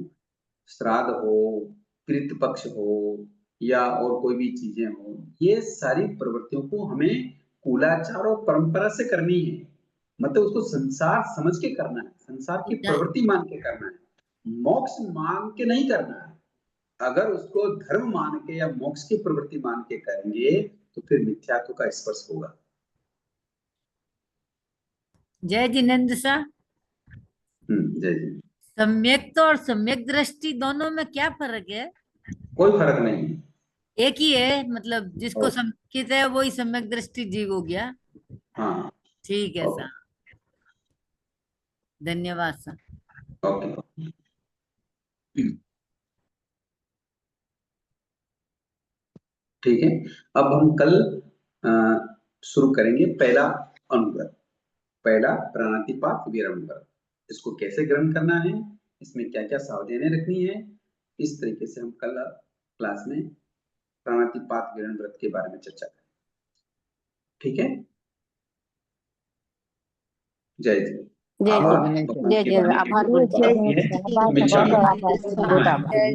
श्राद्ध हो, पितृ पक्ष हो, या और कोई भी चीजें हो, ये सारी प्रवृत्तियों को हमें कुलाचार और परंपरा से करनी है। मतलब उसको संसार समझ के करना है, संसार की प्रवृत्ति मान के करना है, मोक्ष मान के नहीं करना है। अगर उसको धर्म मान के या मोक्ष की प्रवृत्ति मान के करेंगे तो फिर मिथ्यात्व का स्पर्श होगा। जय जिनेन्द्र सा। जय जी। सम्यक तो और सम्यक दृष्टि दोनों में क्या फर्क है? कोई फर्क नहीं है, एक ही है, मतलब जिसको सम्यक है वही सम्यक दृष्टि जीव हो गया। हाँ, ठीक है सर, धन्यवाद सर। ओके। ठीक है, अब हम कल शुरू करेंगे पहला अनुव्रत, पहला प्राणातिपात विरम व्रत। इसको कैसे ग्रहण करना है, इसमें क्या क्या सावधानियां रखनी है, इस तरीके से हम कल क्लास में प्राणातिपात विरम व्रत के बारे में चर्चा करेंगे। ठीक है, जय जय। जय आभार। जय जय, आभार गुरु जी। जय जिनेन्द्र, बहुत बहुत आभार।